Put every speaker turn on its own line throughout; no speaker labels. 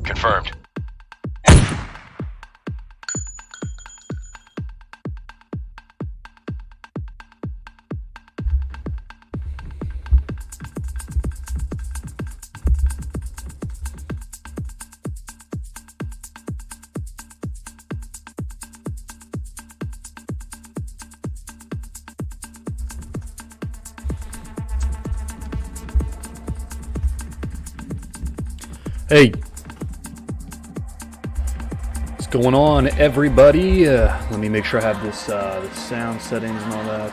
Confirmed.
Hey, what's going on, everybody? Let me make sure I have this the sound settings and all that.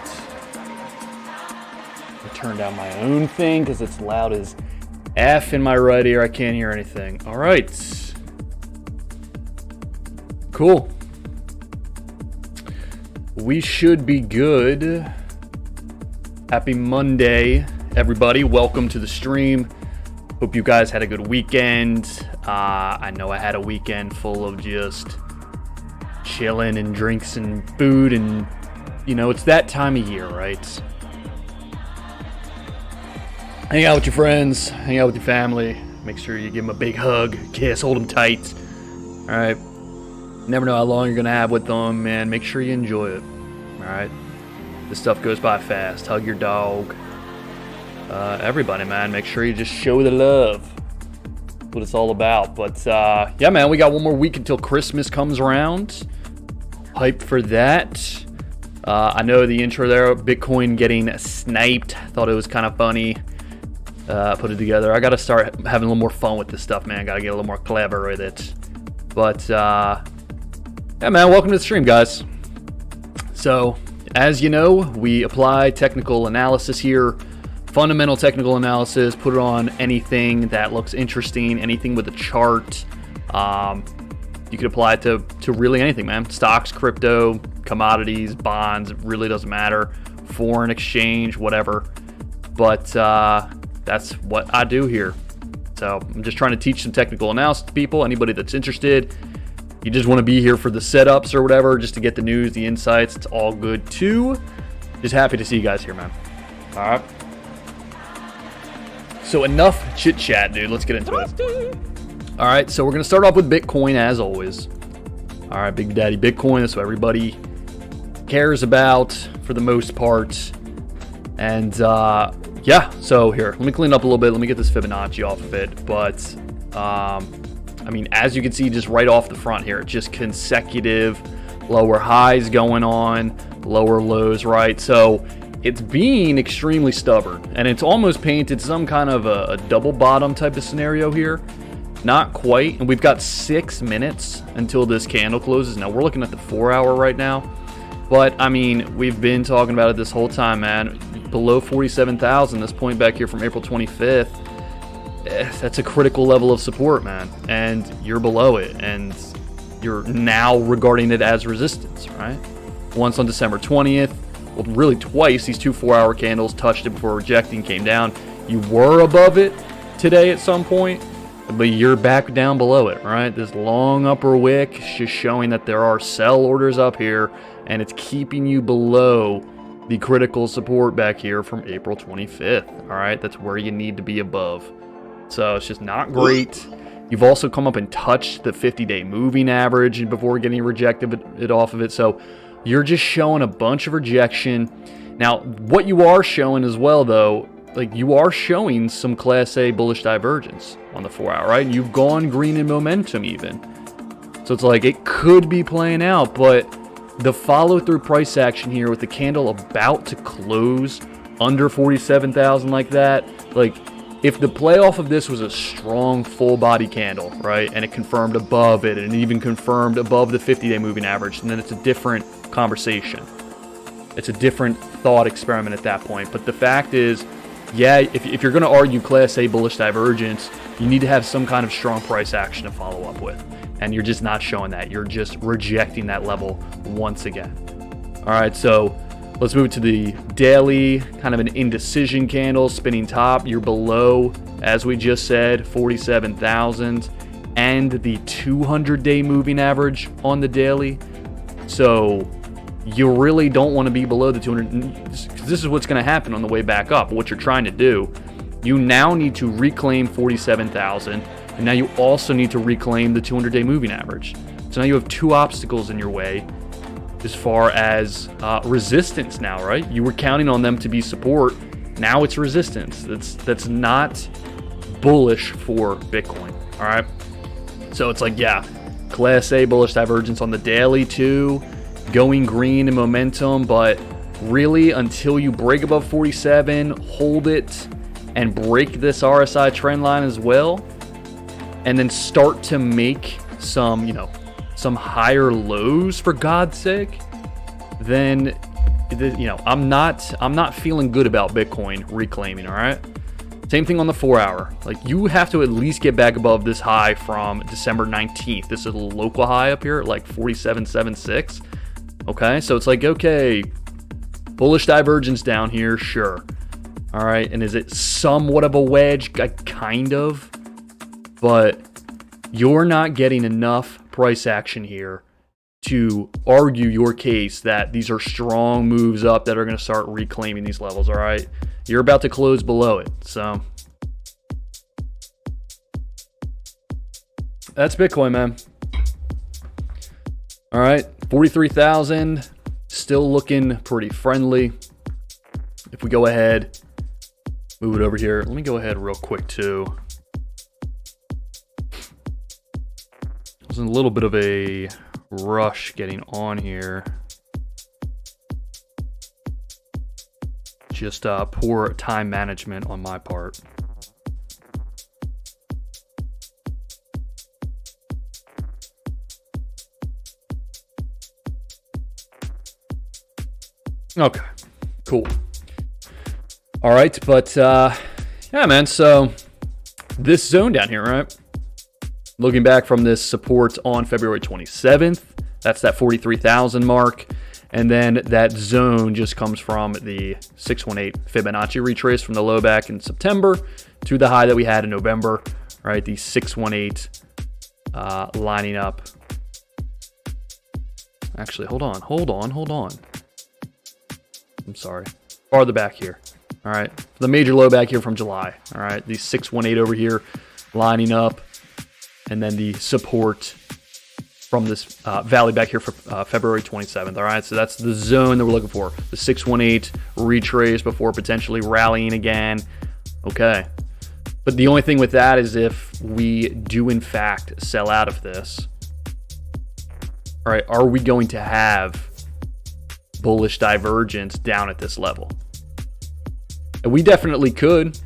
I turned down my own thing because it's loud as F in my right ear. I can't hear anything. All right, cool. We should be good. Happy Monday, everybody. Welcome to the stream. Hope you guys had a good weekend. I know I had a weekend full of just chilling and drinks and food, and you know, it's that time of year, right? Hang out with your friends, hang out with your family. Make sure you give them a big hug, kiss, hold them tight. All right. Never know how long you're gonna have with them, man. Make sure you enjoy it. All right. This stuff goes by fast. Hug your dog. Everybody, man, make sure you just show the love. That's what it's all about. But yeah, man, we got one more week until Christmas comes around. Hyped for that. I know the intro there, Bitcoin getting sniped. Thought it was kind of funny. Put it together. I got to start having a little more fun with this stuff, man. Got to get a little more clever with it. But yeah, man, welcome to the stream, guys. So, as you know, we apply technical analysis here. Fundamental technical analysis, put it on anything that looks interesting, anything with a chart. You could apply it to really anything, man. Stocks, crypto, commodities, bonds, it really doesn't matter. Foreign exchange, whatever. But that's what I do here. So I'm just trying to teach some technical analysis to people. Anybody that's interested, you just want to be here for the setups or whatever, just to get the news, the insights, it's all good too. Just happy to see you guys here, man. All right. So enough chit chat, dude. Let's get into it. All right, so we're gonna start off with Bitcoin as always. All right, Big Daddy Bitcoin. That's what everybody cares about for the most part. And yeah, so here, let me clean up a little bit. Let me get this Fibonacci off of it. But I mean, as you can see, just right off the front here, just consecutive lower highs going on, lower lows, right? So it's being extremely stubborn, and it's almost painted some kind of a double bottom type of scenario here. Not quite, and we've got 6 minutes until this candle closes. Now we're looking at the 4 hour right now, but I mean, we've been talking about it this whole time, man. Below 47,000, this point back here from April 25th, that's a critical level of support, man, and you're below it, and you're now regarding it as resistance, right? Once on December 20th, well, really twice, these two 4 hour candles touched it before rejecting, came down. You were above it today at some point, but you're back down below it, right? This long upper wick is just showing that there are sell orders up here, and it's keeping you below the critical support back here from April 25th, all right? That's where you need to be above. So it's just not great. You've also come up and touched the 50-day moving average before getting rejected it off of it, so you're just showing a bunch of rejection. Now, what you are showing as well, though, like you are showing some Class A bullish divergence on the 4 hour, right? And you've gone green in momentum even. So it's like it could be playing out, but the follow-through price action here with the candle about to close under 47,000 like that, like if the play off of this was a strong full body candle, right, and it confirmed above it and even confirmed above the 50-day moving average, and then it's a different conversation. It's a different thought experiment at that point. But the fact is, yeah, if you're going to argue Class A bullish divergence, you need to have some kind of strong price action to follow up with. And you're just not showing that. You're just rejecting that level once again. All right, so let's move to the daily, kind of an indecision candle, spinning top. You're below, as we just said, 47,000 and the 200-day moving average on the daily. So you really don't want to be below the 200, because this is what's going to happen on the way back up. What you're trying to do, you now need to reclaim 47,000. And now you also need to reclaim the 200-day moving average. So now you have two obstacles in your way as far as resistance now, right? You were counting on them to be support. Now it's resistance. That's not bullish for Bitcoin, all right? So it's like, yeah, Class A bullish divergence on the daily too, going green in momentum, but really until you break above 47, hold it, and break this RSI trend line as well, and then start to make some, some higher lows for God's sake, then, I'm not feeling good about Bitcoin reclaiming, all right? Same thing on the 4 hour. Like, you have to at least get back above this high from December 19th. This is a local high up here at like 47.76. Okay, so it's like, okay, bullish divergence down here, sure. All right, and is it somewhat of a wedge? Kind of. But you're not getting enough price action here to argue your case that these are strong moves up that are going to start reclaiming these levels, all right? You're about to close below it, so that's Bitcoin, man. All right, 43,000, still looking pretty friendly. If we go ahead, move it over here. Let me go ahead real quick too. There's a little bit of a rush getting on here. Just poor time management on my part. Okay, cool. All right, but yeah, man, so this zone down here, right? Looking back from this support on February 27th, that's that 43,000 mark. And then that zone just comes from the 618 Fibonacci retrace from the low back in September to the high that we had in November, right? The 618 lining up. Actually, hold on. I'm sorry. Farther back here. All right. The major low back here from July. All right. The 618 over here lining up. And then the support from this valley back here for February 27th. All right, so that's the zone that we're looking for. The 618 retrace before potentially rallying again. Okay. But the only thing with that is if we do in fact sell out of this, all right, are we going to have bullish divergence down at this level? And we definitely could.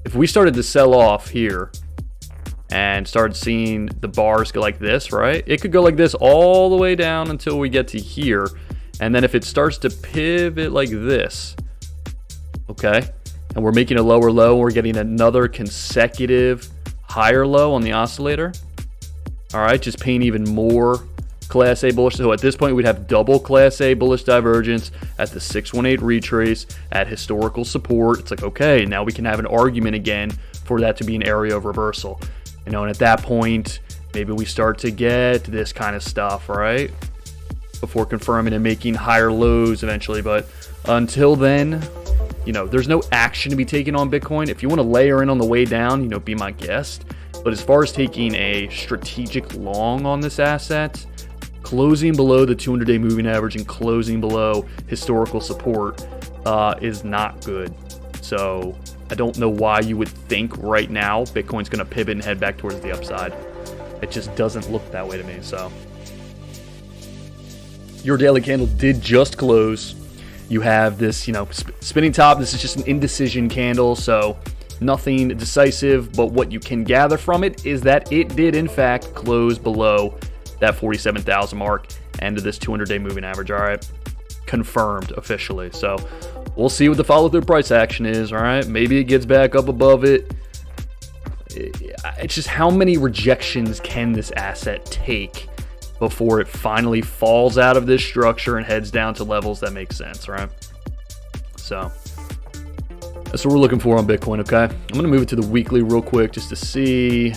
If we started to sell off here and started seeing the bars go like this, right? It could go like this all the way down until we get to here. And then if it starts to pivot like this, okay, and we're making a lower low, we're getting another consecutive higher low on the oscillator. All right, just paying even more Class A bullish. So at this point, we'd have double Class A bullish divergence at the 618 retrace at historical support. It's like, okay, now we can have an argument again for that to be an area of reversal. And at that point, maybe we start to get this kind of stuff, right? Before confirming and making higher lows eventually. But until then, there's no action to be taken on Bitcoin. If you want to layer in on the way down, be my guest. But as far as taking a strategic long on this asset, closing below the 200-day moving average and closing below historical support is not good. So I don't know why you would think right now Bitcoin's going to pivot and head back towards the upside. It just doesn't look that way to me. So your daily candle did just close. You have this, spinning top. This is just an indecision candle, so nothing decisive. But what you can gather from it is that it did, in fact, close below that 47,000 mark and to this 200-day moving average. All right, confirmed officially. So we'll see what the follow-through price action is, all right? Maybe it gets back up above it. It's just how many rejections can this asset take before it finally falls out of this structure and heads down to levels that make sense, right? So that's what we're looking for on Bitcoin, okay? I'm going to move it to the weekly real quick just to see.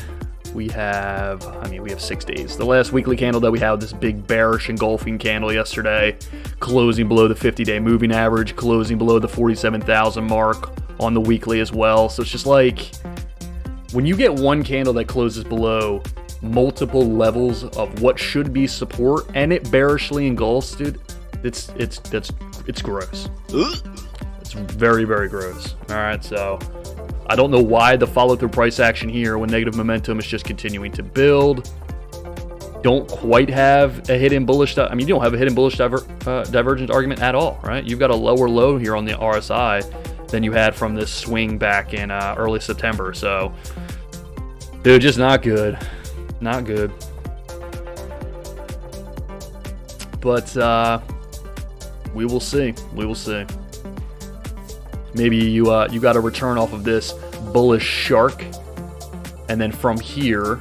We have 6 days. The last weekly candle that we had, this big bearish engulfing candle yesterday, closing below the 50-day moving average, closing below the 47,000 mark on the weekly as well. So it's just like, when you get one candle that closes below multiple levels of what should be support and it bearishly engulfs, dude, it's gross. It's very, very gross. All right, so I don't know why the follow-through price action here when negative momentum is just continuing to build. Don't quite have a hidden bullish. I mean, you don't have a hidden bullish divergence argument at all, right? You've got a lower low here on the RSI than you had from this swing back in early September. So, dude, just not good. Not good. But we will see. We will see. Maybe you got to return off of this bullish shark, and then from here,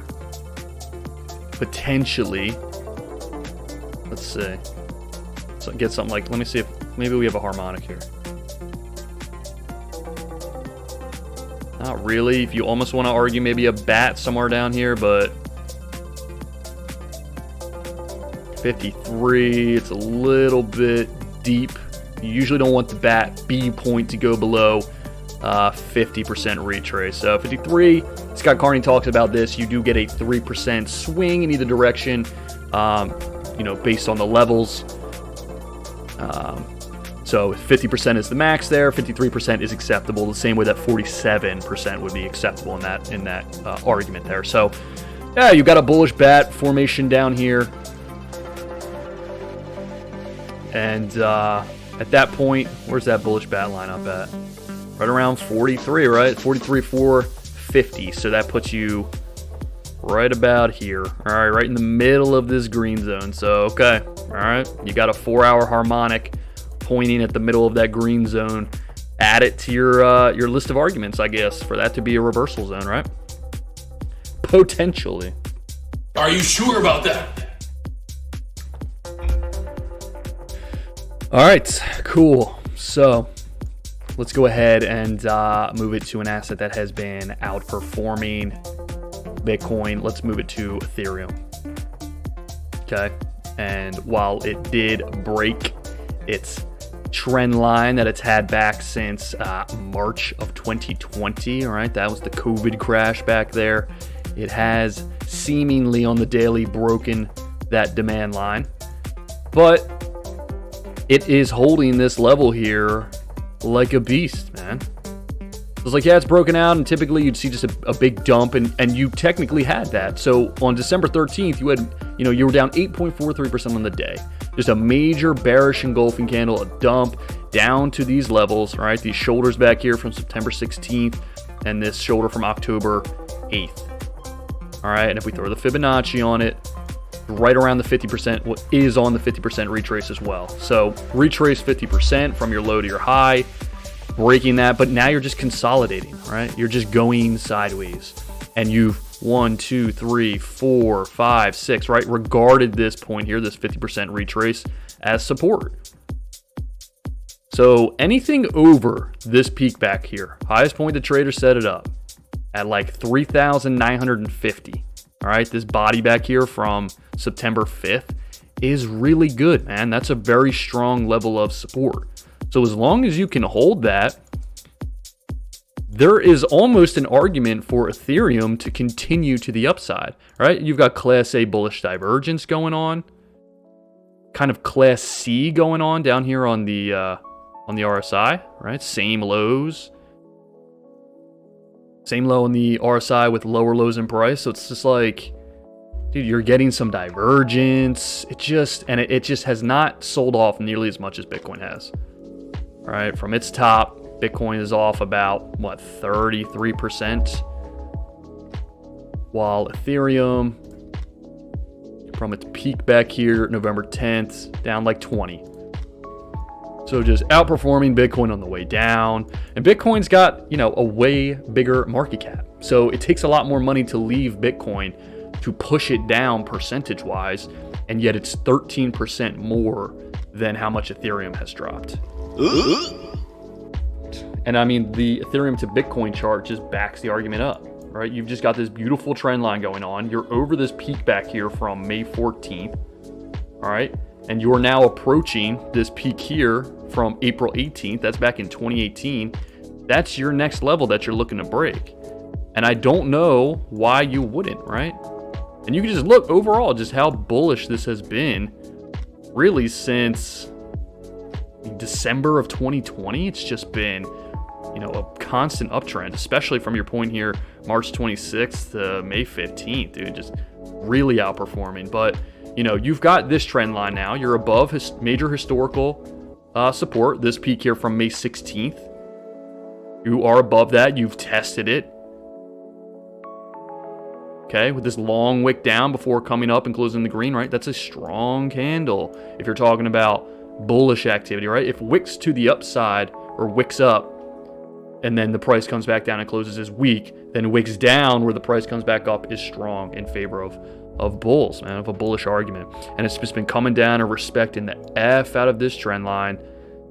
potentially, let's see. So get something like, let me see if maybe we have a harmonic here. Not really. If you almost want to argue maybe a bat somewhere down here, but 53, it's a little bit deep. You usually don't want the bat B point to go below 50% retrace. So 53, Scott Carney talks about this. You do get a 3% swing in either direction, based on the levels. So 50% is the max there. 53% is acceptable. The same way that 47% would be acceptable in that argument there. So yeah, you've got a bullish bat formation down here. And at that point, where's that bullish bat lineup at? Right around 43, right? 43,450. So that puts you right about here. All right, right in the middle of this green zone. So, okay. All right. You got a 4-hour harmonic pointing at the middle of that green zone. Add it to your list of arguments, I guess, for that to be a reversal zone, right? Potentially.
Are you sure about that?
All right, cool. So let's go ahead and move it to an asset that has been outperforming Bitcoin. Let's move it to Ethereum. Okay. And while it did break its trend line that it's had back since March of 2020, all right, that was the COVID crash back there. It has seemingly on the daily broken that demand line, but it is holding this level here like a beast, man. It's like, yeah, it's broken out, and typically you'd see just a big dump, and you technically had that. So on December 13th, you were down 8.43% on the day. Just a major bearish engulfing candle, a dump down to these levels, right? These shoulders back here from September 16th, and this shoulder from October 8th. All right, and if we throw the Fibonacci on it, right around the 50%, what is on the 50% retrace as well. So retrace 50% from your low to your high, breaking that, but now you're just consolidating, right? You're just going sideways, and you've 1, 2, 3, 4, 5, 6, right? Regarded this point here, this 50% retrace, as support. So anything over this peak back here, highest point the trader set it up at like 3,950. All right, this body back here from September 5th is really good, man. That's a very strong level of support. So as long as you can hold that, there is almost an argument for Ethereum to continue to the upside, right? You've got Class A bullish divergence going on, kind of Class C going on down here on the RSI, right? Same lows. Same low on the RSI with lower lows in price. So it's just like, dude, you're getting some divergence. It just has not sold off nearly as much as Bitcoin has. All right, from its top, Bitcoin is off about, 33%. While Ethereum, from its peak back here, November 10th, down like 20. So just outperforming Bitcoin on the way down. And Bitcoin's got, a way bigger market cap. So it takes a lot more money to leave Bitcoin to push it down percentage-wise, and yet it's 13% more than how much Ethereum has dropped. And I mean, the Ethereum to Bitcoin chart just backs the argument up, right? You've just got this beautiful trend line going on. You're over this peak back here from May 14th, all right? And you're now approaching this peak here from April 18th. That's back in 2018. That's your next level that you're looking to break. And I don't know why you wouldn't, right? And you can just look overall just how bullish this has been really since December of 2020. It's just been, a constant uptrend, especially from your point here, March 26th to May 15th, dude, just really outperforming. But, you've got this trend line now. You're above major historical support, this peak here from May 16th. You are above that. You've tested it. Okay, with this long wick down before coming up and closing the green, right? That's a strong candle if you're talking about bullish activity, right? If wicks to the upside or wicks up and then the price comes back down and closes as weak, then wicks down where the price comes back up is strong in favor of bulls, man, of a bullish argument. And it's just been coming down and respecting the F out of this trend line.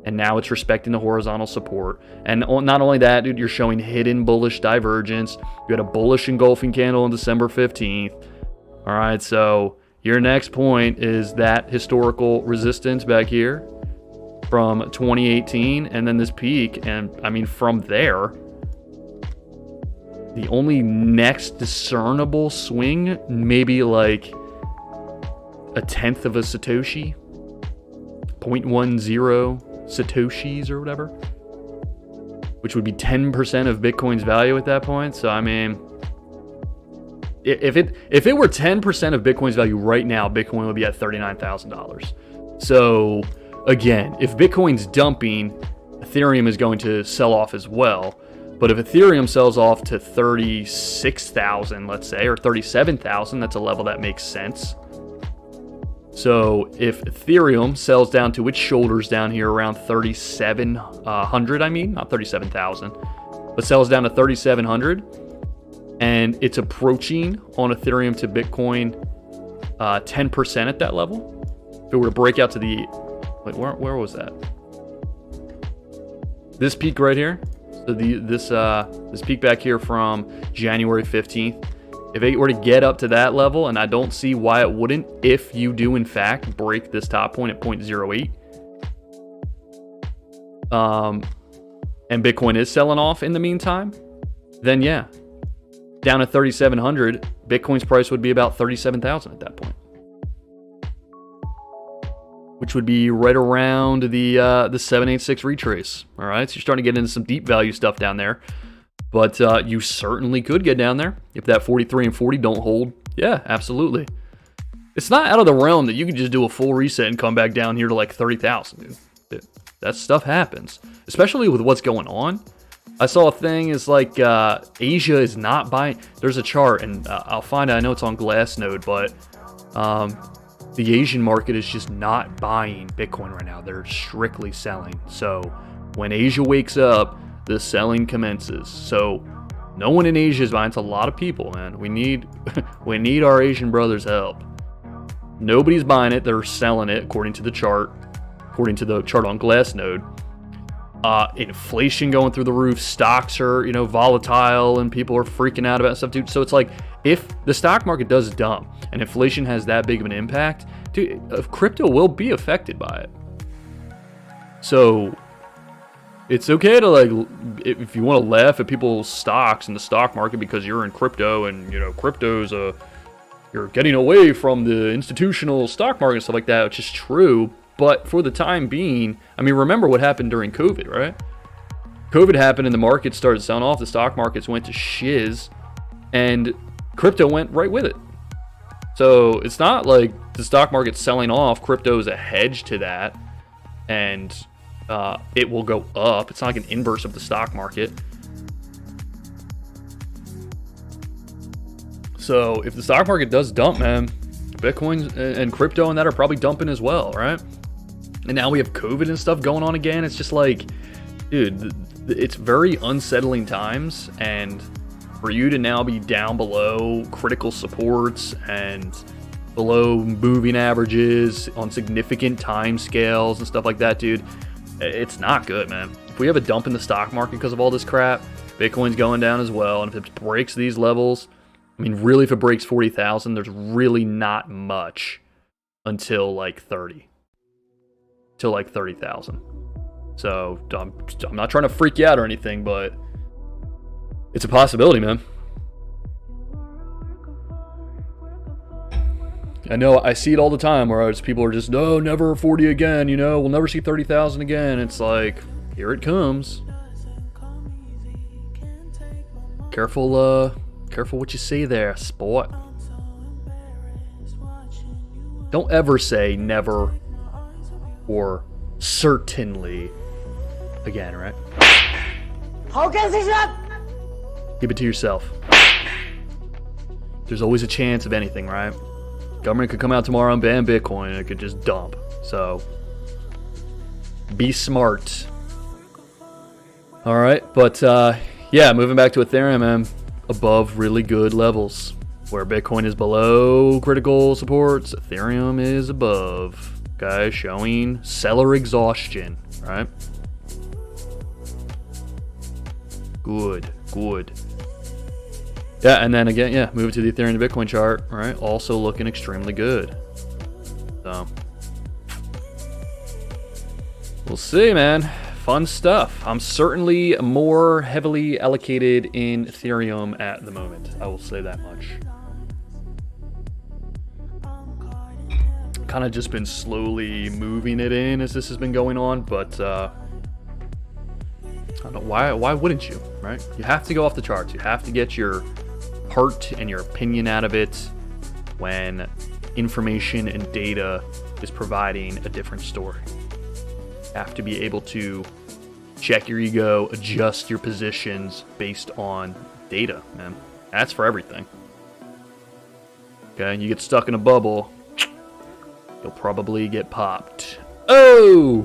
And now it's respecting the horizontal support. And not only that, dude, you're showing hidden bullish divergence. You had a bullish engulfing candle on December 15th. All right, so your next point is that historical resistance back here from 2018 and then this peak. And I mean, from there, the only next discernible swing, maybe like a tenth of a Satoshi, 0.10 Satoshis or whatever, which would be 10% of Bitcoin's value at that point. So I mean, if it were 10% of Bitcoin's value right now, Bitcoin would be at $39,000. So again, if Bitcoin's dumping, Ethereum is going to sell off as well. But if Ethereum sells off to 36,000, let's say, or 37,000, that's a level that makes sense. So if Ethereum sells down to its shoulders down here around 3,700, not 37,000, but sells down to 3,700, and it's approaching on Ethereum to Bitcoin 10% at that level. If it were to break out to the, wait, where was that? This peak right here. So this peak back here from January 15th. If it were to get up to that level, and I don't see why it wouldn't, if you do in fact break this top point at 0.08, and Bitcoin is selling off in the meantime, then yeah, down at 3,700, Bitcoin's price would be about 37,000 at that point, which would be right around the 786 retrace. All right, so you're starting to get into some deep value stuff down there. But you certainly could get down there if that 43 and 40 don't hold. Yeah, absolutely. It's not out of the realm that you can just do a full reset and come back down here to like 30,000, dude. That stuff happens, especially with what's going on. I saw a thing is like Asia is not buying. There's a chart, and I'll find it. I know it's on Glassnode, but the Asian market is just not buying Bitcoin right now. They're strictly selling. So when Asia wakes up, the selling commences. So no one in Asia is buying. It's a lot of people, man. We need our Asian brothers' help. Nobody's buying it. They're selling it according to the chart. According to the chart on Glassnode. Inflation going through the roof. Stocks are, volatile, and people are freaking out about stuff, dude. So it's like, if the stock market does dump and inflation has that big of an impact, dude, crypto will be affected by it. So it's okay to, like, if you want to laugh at people's stocks in the stock market because you're in crypto and, crypto's you're getting away from the institutional stock market and stuff like that, which is true. But for the time being, I mean, remember what happened during COVID, right? COVID happened and the market started selling off. The stock markets went to shiz and crypto went right with it. So it's not like the stock market's selling off. Crypto is a hedge to that. And it will go up. It's not like an inverse of the stock market. So if the stock market does dump, man, Bitcoin and crypto and that are probably dumping as well, right? And now we have COVID and stuff going on again. It's just like, dude, it's very unsettling times. And for you to now be down below critical supports and below moving averages on significant time scales and stuff like that, dude, it's not good, man. If we have a dump in the stock market because of all this crap, Bitcoin's going down as well. And if it breaks these levels, I mean, really, if it breaks 40,000, there's really not much until like 30. Till like 30,000. So I'm not trying to freak you out or anything, but it's a possibility, man. I know I see it all the time where people are just, no, never 40 again, you know, we'll never see 30,000 again. It's like, here it comes. Careful, careful what you say there, sport. Don't ever say never or certainly again, right? Keep it to yourself. There's always a chance of anything, right? Government could come out tomorrow and ban Bitcoin and it could just dump. So, be smart. Alright, but yeah, moving back to Ethereum, man, above really good levels. Where Bitcoin is below critical supports, Ethereum is above. Okay, showing seller exhaustion, right? Good, good. Yeah, and then again, yeah, move to the Ethereum to Bitcoin chart, right? Also looking extremely good. So, we'll see, man. Fun stuff. I'm certainly more heavily allocated in Ethereum at the moment. I will say that much. Kind of just been slowly moving it in as this has been going on, but I don't know why wouldn't you, right? You have to go off the charts. You have to get your heart and your opinion out of it when information and data is providing a different story. You have to be able to check your ego, adjust your positions based on data, man. That's for everything. Okay, and you get stuck in a bubble, you'll probably get popped. Oh!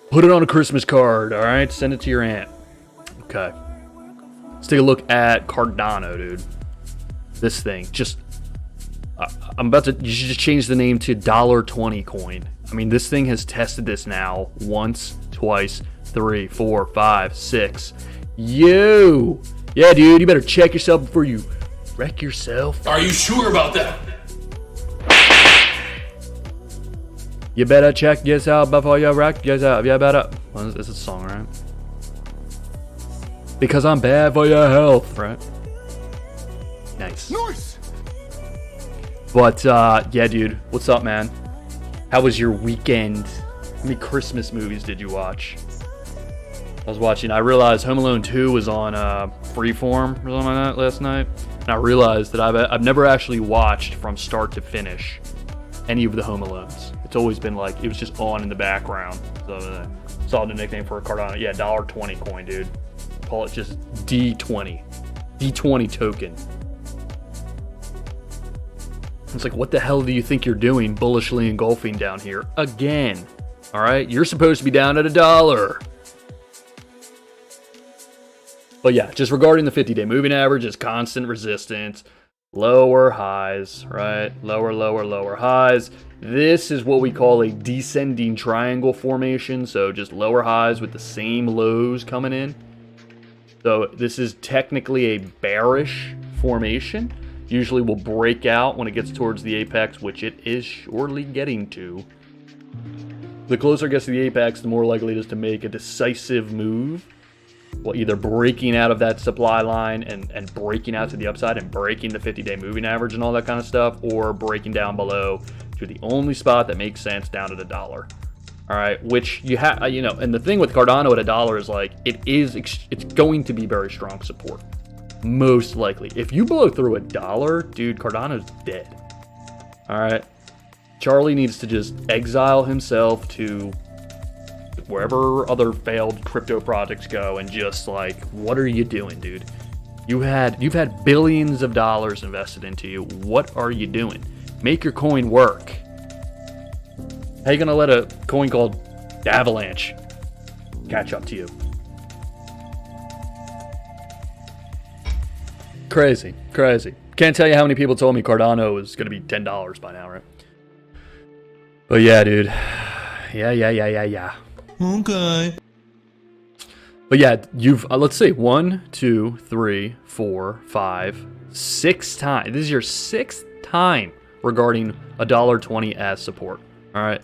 Put it on a Christmas card, alright? Send it to your aunt. Okay. Let's take a look at Cardano, dude. This thing, just... I'm about to... You should just change the name to $20 coin. I mean, this thing has tested this now once, twice, 3, 4, 5, 6. Yo! Yeah, dude, you better check yourself before you wreck yourself.
Are you sure about that?
You better check yourself before you wreck yourself. You better... Well, this is a song, right? Because I'm bad for your health, right? Nice. Nice! But, yeah, dude. What's up, man? How was your weekend? How many Christmas movies did you watch? I realized Home Alone 2 was on Freeform or something like that last night. And I realized that I've never actually watched from start to finish any of the Home Alones. It's always been like, it was just on in the background. So saw the nickname for a Cardano. Yeah, $20 coin, dude. Call it just D20. D20 token. It's like, what the hell do you think you're doing bullishly engulfing down here again? All right, you're supposed to be down at $1. But yeah, just regarding the 50-day moving average, is constant resistance, lower highs, right? Lower highs. This is what we call a descending triangle formation. So just lower highs with the same lows coming in. So this is technically a bearish formation. Usually will break out when it gets towards the apex, which it is surely getting to. The closer it gets to the apex, the more likely it is to make a decisive move. Well, either breaking out of that supply line and breaking out to the upside and breaking the 50-day moving average and all that kind of stuff, or breaking down below to the only spot that makes sense down at $1. All right, which you have, you know, and the thing with Cardano at $1 is like it's going to be very strong support. Most likely. If you blow through $1, dude, Cardano's dead. All right. Charlie needs to just exile himself to wherever other failed crypto projects go and just like, what are you doing, dude? You've had billions of dollars invested into you. What are you doing? Make your coin work. How you gonna let a coin called Avalanche catch up to you? Crazy. Can't tell you how many people told me Cardano was going to be $10 by now, right? But yeah, dude. Yeah. Okay. But yeah, you've, let's see, 1, 2, 3, 4, 5, 6 times. This is your 6th time regarding $1.20 as support. All right.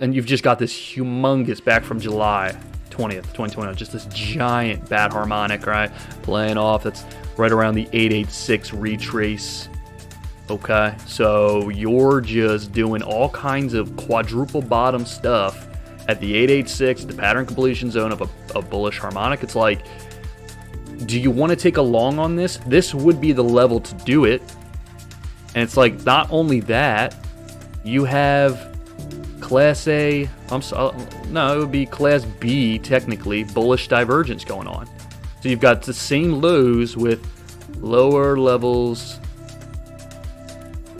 And you've just got this humongous back from July 20th, 2021, just this giant bad harmonic, right? Playing off. That's right around the 886 retrace. Okay, so you're just doing all kinds of quadruple bottom stuff at the 886, the pattern completion zone of a bullish harmonic. It's like, do you want to take a long on this? This would be the level to do it. And it's like, not only that, you have Class A, no, it would be Class B, technically, bullish divergence going on. So you've got the same lows with lower levels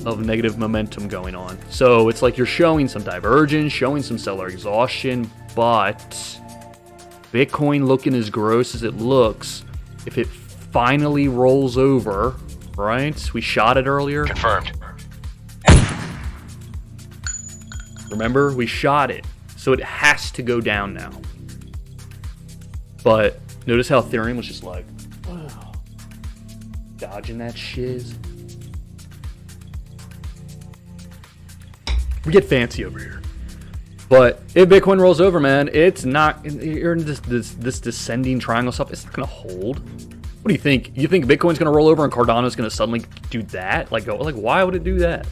of negative momentum going on. So it's like you're showing some divergence, showing some seller exhaustion, but Bitcoin looking as gross as it looks, if it finally rolls over, right? We shot it earlier.
Confirmed.
Remember, we shot it. So it has to go down now. But notice how Ethereum was just like, wow, dodging that shiz. We get fancy over here. But if Bitcoin rolls over, man, it's not, you're in this descending triangle stuff. It's not going to hold. What do you think? You think Bitcoin's going to roll over and Cardano's going to suddenly do that? Like, why would it do that?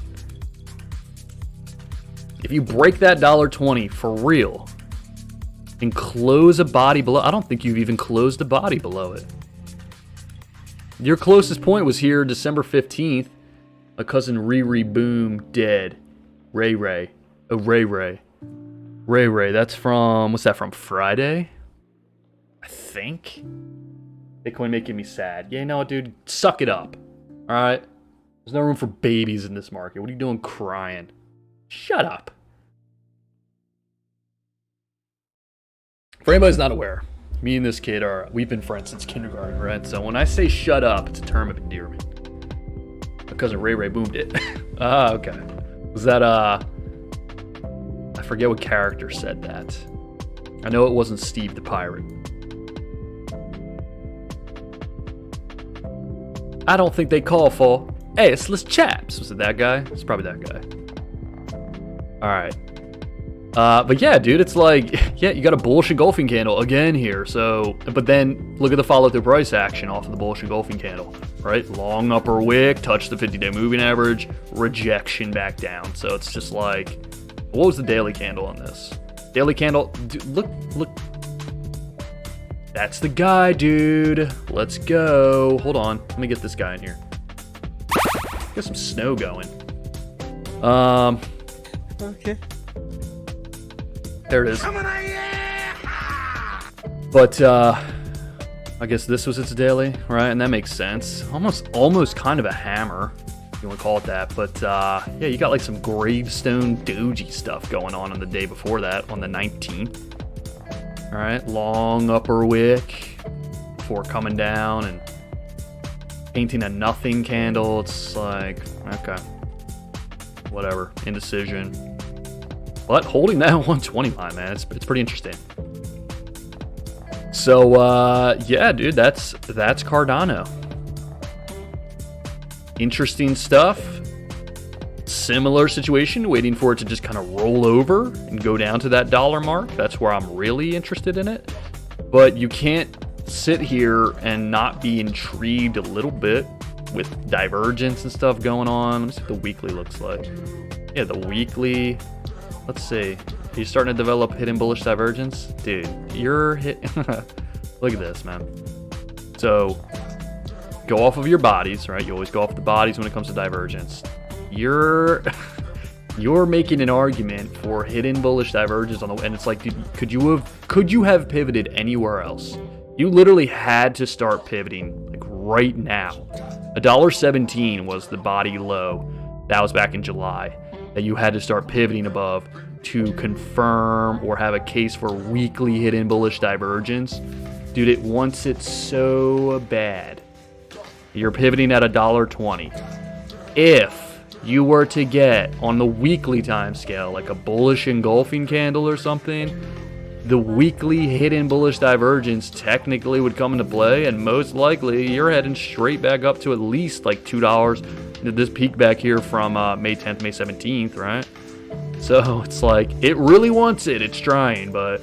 If you break that $1.20 for real and close a body below, I don't think you've even closed a body below it. Your closest point was here December 15th. My cousin Riri Boom dead. Ray. Oh, Ray. That's from, what's that from, Friday? I think? Bitcoin making me sad. Yeah, no, dude, suck it up. All right? There's no room for babies in this market. What are you doing crying? Shut up. For anybody who's not aware, me and this kid we've been friends since kindergarten, right? So when I say shut up, it's a term of endearment. My cousin Ray boomed it. Ah, okay. Was that, I forget what character said that. I know it wasn't Steve the Pirate. I don't think they call for assless chaps. Was it that guy? It's probably that guy. Alright. But yeah, dude, it's like, yeah, you got a bullish engulfing candle again here. So, but then look at the follow through price action off of the bullish engulfing candle, right? Long upper wick, touch the 50-day moving average, rejection back down. So it's just like, what was the daily candle on this? Daily candle, dude, look. That's the guy, dude. Let's go. Hold on. Let me get this guy in here. Get some snow going.
Okay.
There it is. But I guess this was its daily, right? And that makes sense. Almost kind of a hammer, if you want to call it that. But yeah, you got like some gravestone doji stuff going on the day before that, on the 19th. All right, long upper wick before coming down and painting a nothing candle. It's like, okay, whatever, indecision. But holding that 120 line, man, it's pretty interesting. So yeah, dude, that's Cardano. Interesting stuff. Similar situation, waiting for it to just kind of roll over and go down to that dollar mark. That's where I'm really interested in it. But you can't sit here and not be intrigued a little bit with divergence and stuff going on. Let me see what the weekly looks like. Yeah, the weekly. Let's see. Are you starting to develop hidden bullish divergence? Dude, you're hit. Look at this, man. So go off of your bodies, right? You always go off the bodies when it comes to divergence. You're making an argument for hidden bullish divergence on the, and it's like, dude, could you have pivoted anywhere else? You literally had to start pivoting like right now. $1.17 was the body low. That was back in July. That you had to start pivoting above to confirm or have a case for weekly hidden bullish divergence. Dude, it wants it so bad. You're pivoting at $1.20. If you were to get on the weekly time scale, like a bullish engulfing candle or something, the weekly hidden bullish divergence technically would come into play, and most likely you're heading straight back up to at least like $2. This peak back here from May 10th, May 17th, right? So it's like, it really wants it. It's trying, but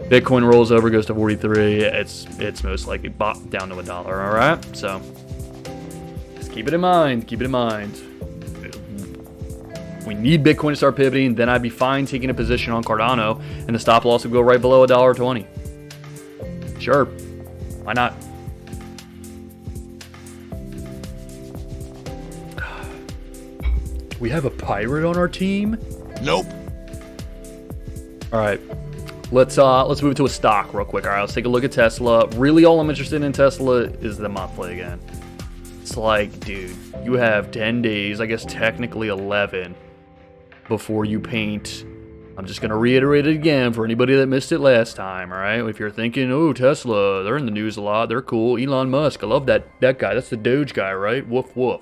Bitcoin rolls over, goes to 43. It's most likely down to $1, all right? So just keep it in mind. Keep it in mind. we need Bitcoin to start pivoting, then I'd be fine taking a position on Cardano, and the stop loss would go right below $1.20. Sure, why not? We have a pirate on our team?
Nope.
All right, let's move to a stock real quick. All right, let's take a look at Tesla. Really, all I'm interested in Tesla is the monthly again. It's like, dude, you have 10 days, I guess technically 11, before you paint. I'm just going to reiterate it again for anybody that missed it last time, all right? If you're thinking, oh, Tesla, they're in the news a lot, they're cool. Elon Musk, I love that guy. That's the Doge guy, right? Woof, woof.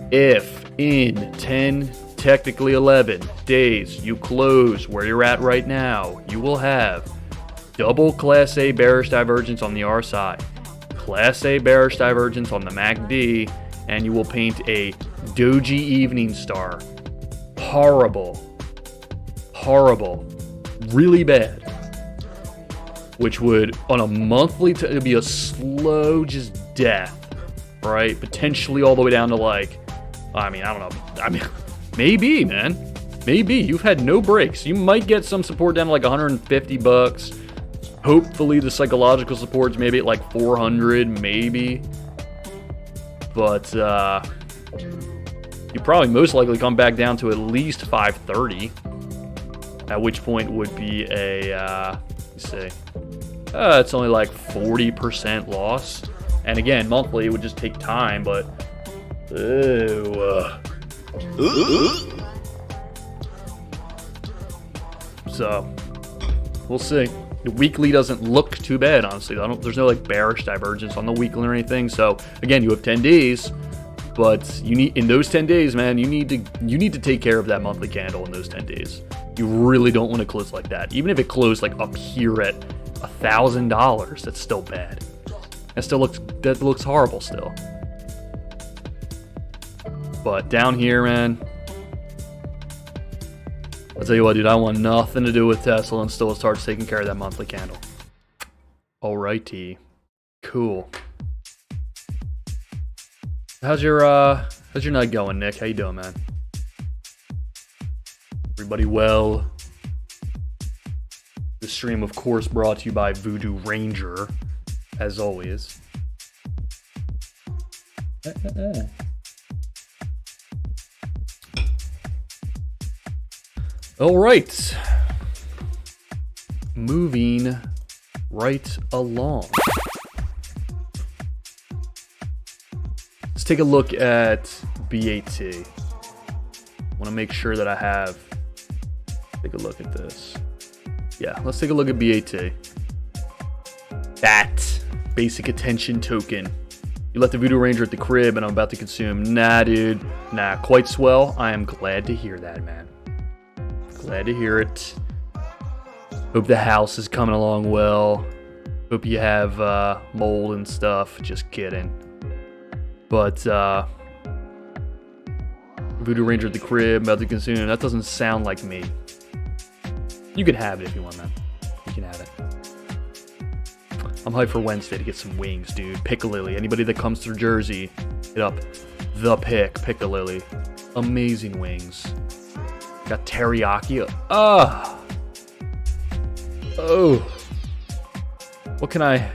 If in 10, technically 11 days, you close where you're at right now, you will have double Class A bearish divergence on the RSI, Class A bearish divergence on the MACD, and you will paint a doji evening star. Horrible. Horrible. Really bad. Which would, on a monthly, it'd be a slow just death, right? Potentially all the way down to like, I mean, I don't know. I mean, maybe, man. Maybe. You've had no breaks. You might get some support down to like $150. Hopefully the psychological support's maybe at like 400, maybe. But you probably most likely come back down to at least 530. At which point would be a, let's see, it's only like 40% loss. And again, monthly it would just take time, but so we'll see. The weekly doesn't look too bad, honestly. There's no like bearish divergence on the weekly or anything. So again, you have 10 days, but you need, in those 10 days, man, you need to take care of that monthly candle in those 10 days. You really don't want to close like that. Even if it closed like up here at $1,000, that's still bad. That looks horrible still. But down here, man, I'll tell you what, dude, I want nothing to do with Tesla until it starts taking care of that monthly candle. Alrighty. Cool. How's your night going, Nick? How you doing, man? Everybody well? The stream, of course, brought to you by Voodoo Ranger, as always. All right. Moving right along. Let's take a look at BAT. Want to make sure that I have. Take a look at this. Yeah, let's take a look at BAT. That basic attention token. You left the Voodoo Ranger at the crib and I'm about to consume. Nah, dude. Nah, quite swell. I am glad to hear that, man. Glad to hear it. Hope the house is coming along well. Hope you have mold and stuff. Just kidding. But Voodoo Ranger at the crib, about to consume. That doesn't sound like me. You can have it if you want, man. You can have it. I'm hyped for Wednesday to get some wings, dude. Piccalilli. Anybody that comes through Jersey, hit up the Piccalilli. Amazing wings. Got teriyaki. Oh. What can I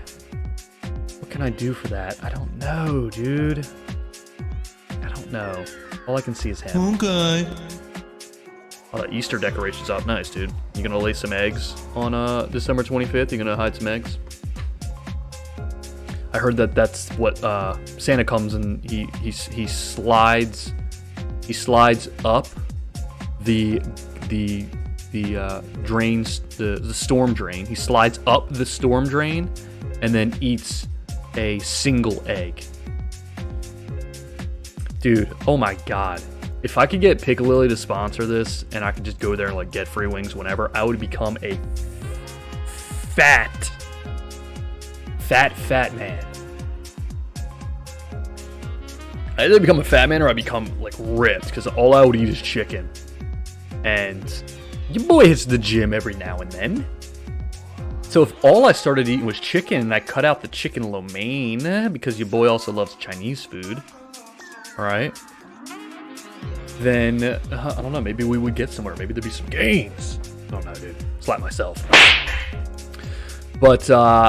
do for that? I don't know, dude. I don't know. All I can see is ham.
Okay.
Oh, that Easter decoration's up. Nice, dude. You gonna lay some eggs on December 25th? You gonna hide some eggs? I heard that that's what Santa comes and he slides up the drains, the storm drain. He slides up the storm drain and then eats a single egg. Dude, oh my god. If I could get Piccalilli to sponsor this and I could just go there and like get free wings whenever, I would become a fat man. I either become a fat man or I become like ripped because all I would eat is chicken. And your boy hits the gym every now and then. So if all I started eating was chicken and I cut out the chicken lo mein because your boy also loves Chinese food, all right, then I don't know, maybe we would get somewhere. Maybe there'd be some gains. I don't know, dude. Slap myself. But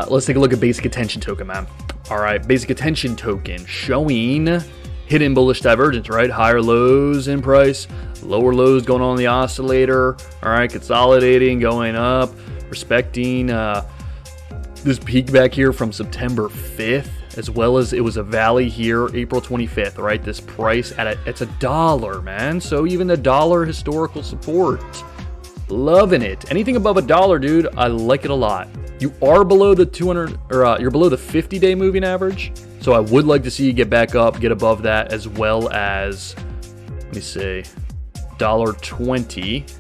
let's take a look at basic attention token, man. All right, basic attention token showing hidden bullish divergence, right? Higher lows in price, lower lows going on in the oscillator. All right, consolidating, going up, respecting this peak back here from September 5th, as well as it was a valley here April 25th, right? This price it's $1, man. So even the dollar historical support, loving it. Anything above $1, dude, I like it a lot. You are below the 200, or you're below the 50-day moving average. So I would like to see you get back up, get above that, as well as, let me see, $1.20.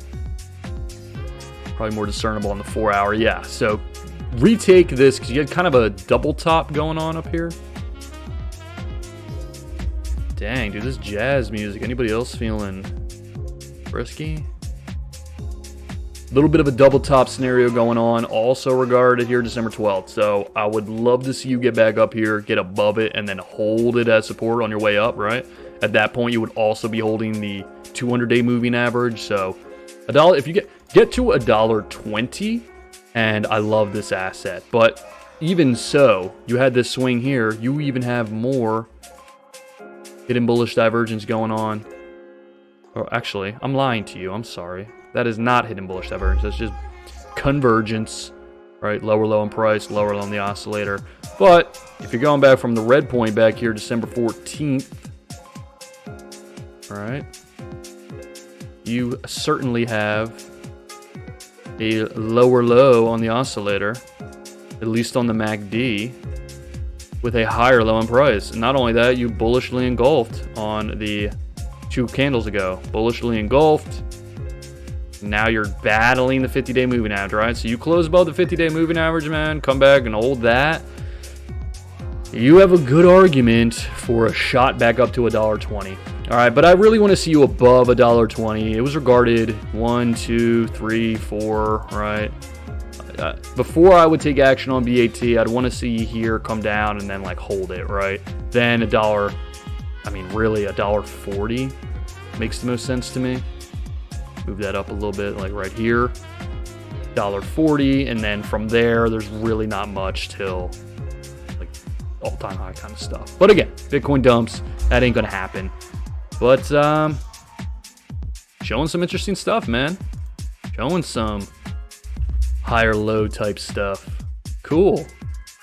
Probably more discernible on the 4-hour. Yeah, so retake this because you had kind of a double top going on up here. Dang, dude, this jazz music. Anybody else feeling frisky? Little bit of a double top scenario going on, also regarded here December 12th. So I would love to see you get back up here, get above it, and then hold it as support on your way up, right? At that point, you would also be holding the 200-day moving average. So $1, if you get to $1.20, and I love this asset. But even so, you had this swing here. You even have more hidden bullish divergence going on. Oh, actually, I'm lying to you. I'm sorry. That is not hidden bullish divergence. That's just convergence, right? Lower low in price, lower low in the oscillator. But if you're going back from the red point back here, December 14th, all right, you certainly have a lower low on the oscillator, at least on the MACD, with a higher low in price. And not only that, you bullishly engulfed on the 2 candles ago. Bullishly engulfed. Now you're battling the 50-day moving average, right? So you close above the 50-day moving average, man. Come back and hold that. You have a good argument for a shot back up to $1.20. All right, but I really want to see you above $1.20. It was regarded 1, 2, 3, 4, right? Before I would take action on BAT, I'd want to see you here come down and then like hold it, right? Then $1, I mean, really $1.40 makes the most sense to me. Move that up a little bit, like right here, $1.40, and then from there, there's really not much till like all-time high kind of stuff. But again, Bitcoin dumps, that ain't gonna happen. But showing some interesting stuff, man. Showing some higher low type stuff. Cool.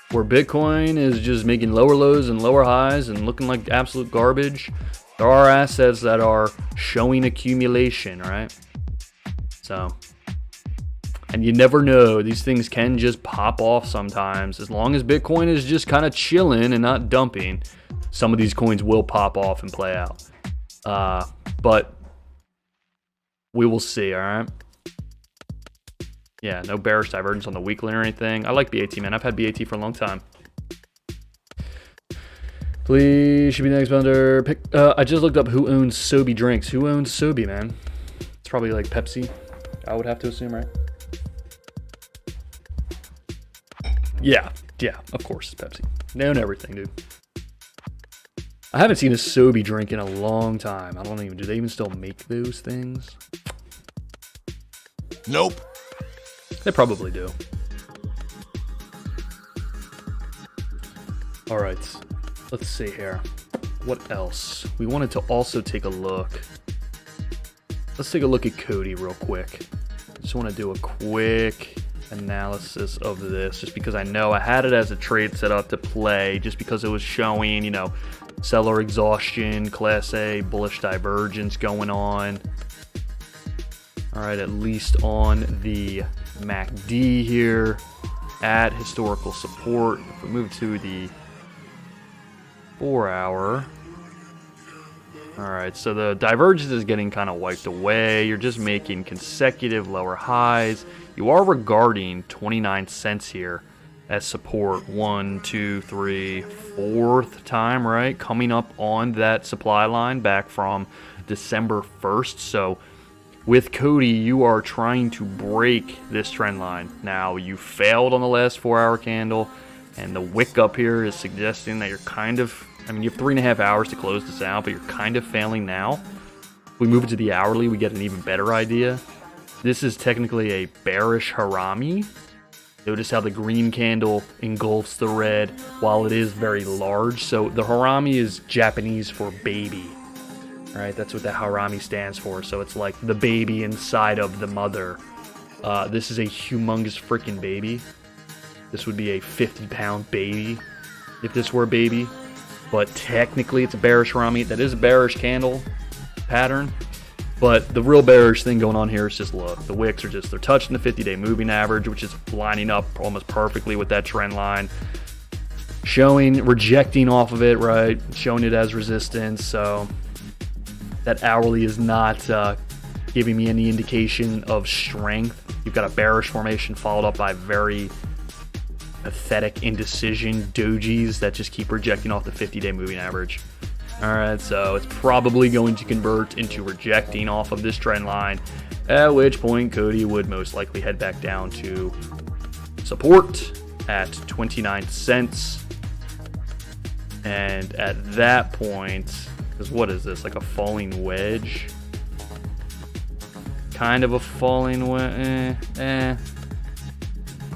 Where Bitcoin is just making lower lows and lower highs and looking like absolute garbage, there are assets that are showing accumulation, right? So, and you never know, these things can just pop off sometimes. As long as Bitcoin is just kind of chilling and not dumping, some of these coins will pop off and play out. But we will see, all right? Yeah, no bearish divergence on the weekly or anything. I like BAT, man. I've had BAT for a long time. Please, should be the next vendor. I just looked up who owns Sobe drinks. Who owns Sobe, man? It's probably like Pepsi, I would have to assume, right? Yeah, of course it's Pepsi. They own everything, dude. I haven't seen a Sobe drink in a long time. I don't even, do they even still make those things?
Nope.
They probably do. All right, let's see here. What else? We wanted to also take a look. Let's take a look at Cody real quick. I just want to do a quick analysis of this, just because I know I had it as a trade set up to play, just because it was showing, you know, seller exhaustion, Class A bullish divergence going on. All right, at least on the MACD here at historical support. If we move to the 4-hour. All right, so the divergence is getting kind of wiped away. You're just making consecutive lower highs. You are regarding 29 cents here as support. 1, 2, 3, fourth time, right? Coming up on that supply line back from December 1st. So with Cody, you are trying to break this trend line. Now, you failed on the last 4-hour candle, and the wick up here is suggesting that you're kind of, I mean, you have 3.5 hours to close this out, but you're kind of failing now. we move it to the hourly, we get an even better idea. This is technically a bearish harami. Notice how the green candle engulfs the red while it is very large. So the harami is Japanese for baby. All right, that's what the harami stands for. So it's like the baby inside of the mother. This is a humongous freaking baby. This would be a 50-pound baby if this were a baby. But technically it's a bearish harami. That is a bearish candle pattern. But the real bearish thing going on here is just look. The wicks are just, they're touching the 50-day moving average, which is lining up almost perfectly with that trend line. Showing, rejecting off of it, right? Showing it as resistance. So that hourly is not giving me any indication of strength. You've got a bearish formation followed up by very pathetic indecision dojis that just keep rejecting off the 50-day moving average. All right, so it's probably going to convert into rejecting off of this trend line, at which point Cody would most likely head back down to support at 29 cents. And at that point, because what is this, like a falling wedge? Kind of a falling wedge,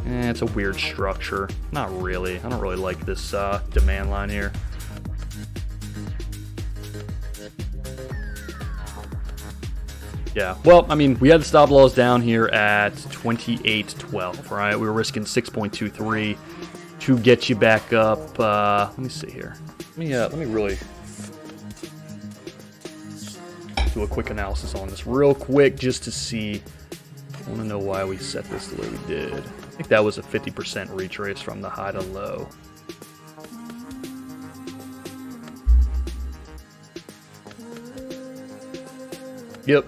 it's a weird structure. Not really. I don't really like this demand line here. Yeah, well, I mean, we had the stop loss down here at 28.12, right? We were risking 6.23 to get you back up. Let me see here. Let me really do a quick analysis on this real quick just to see. I want to know why we set this the way we did. I think that was a 50% retrace from the high to low. Yep.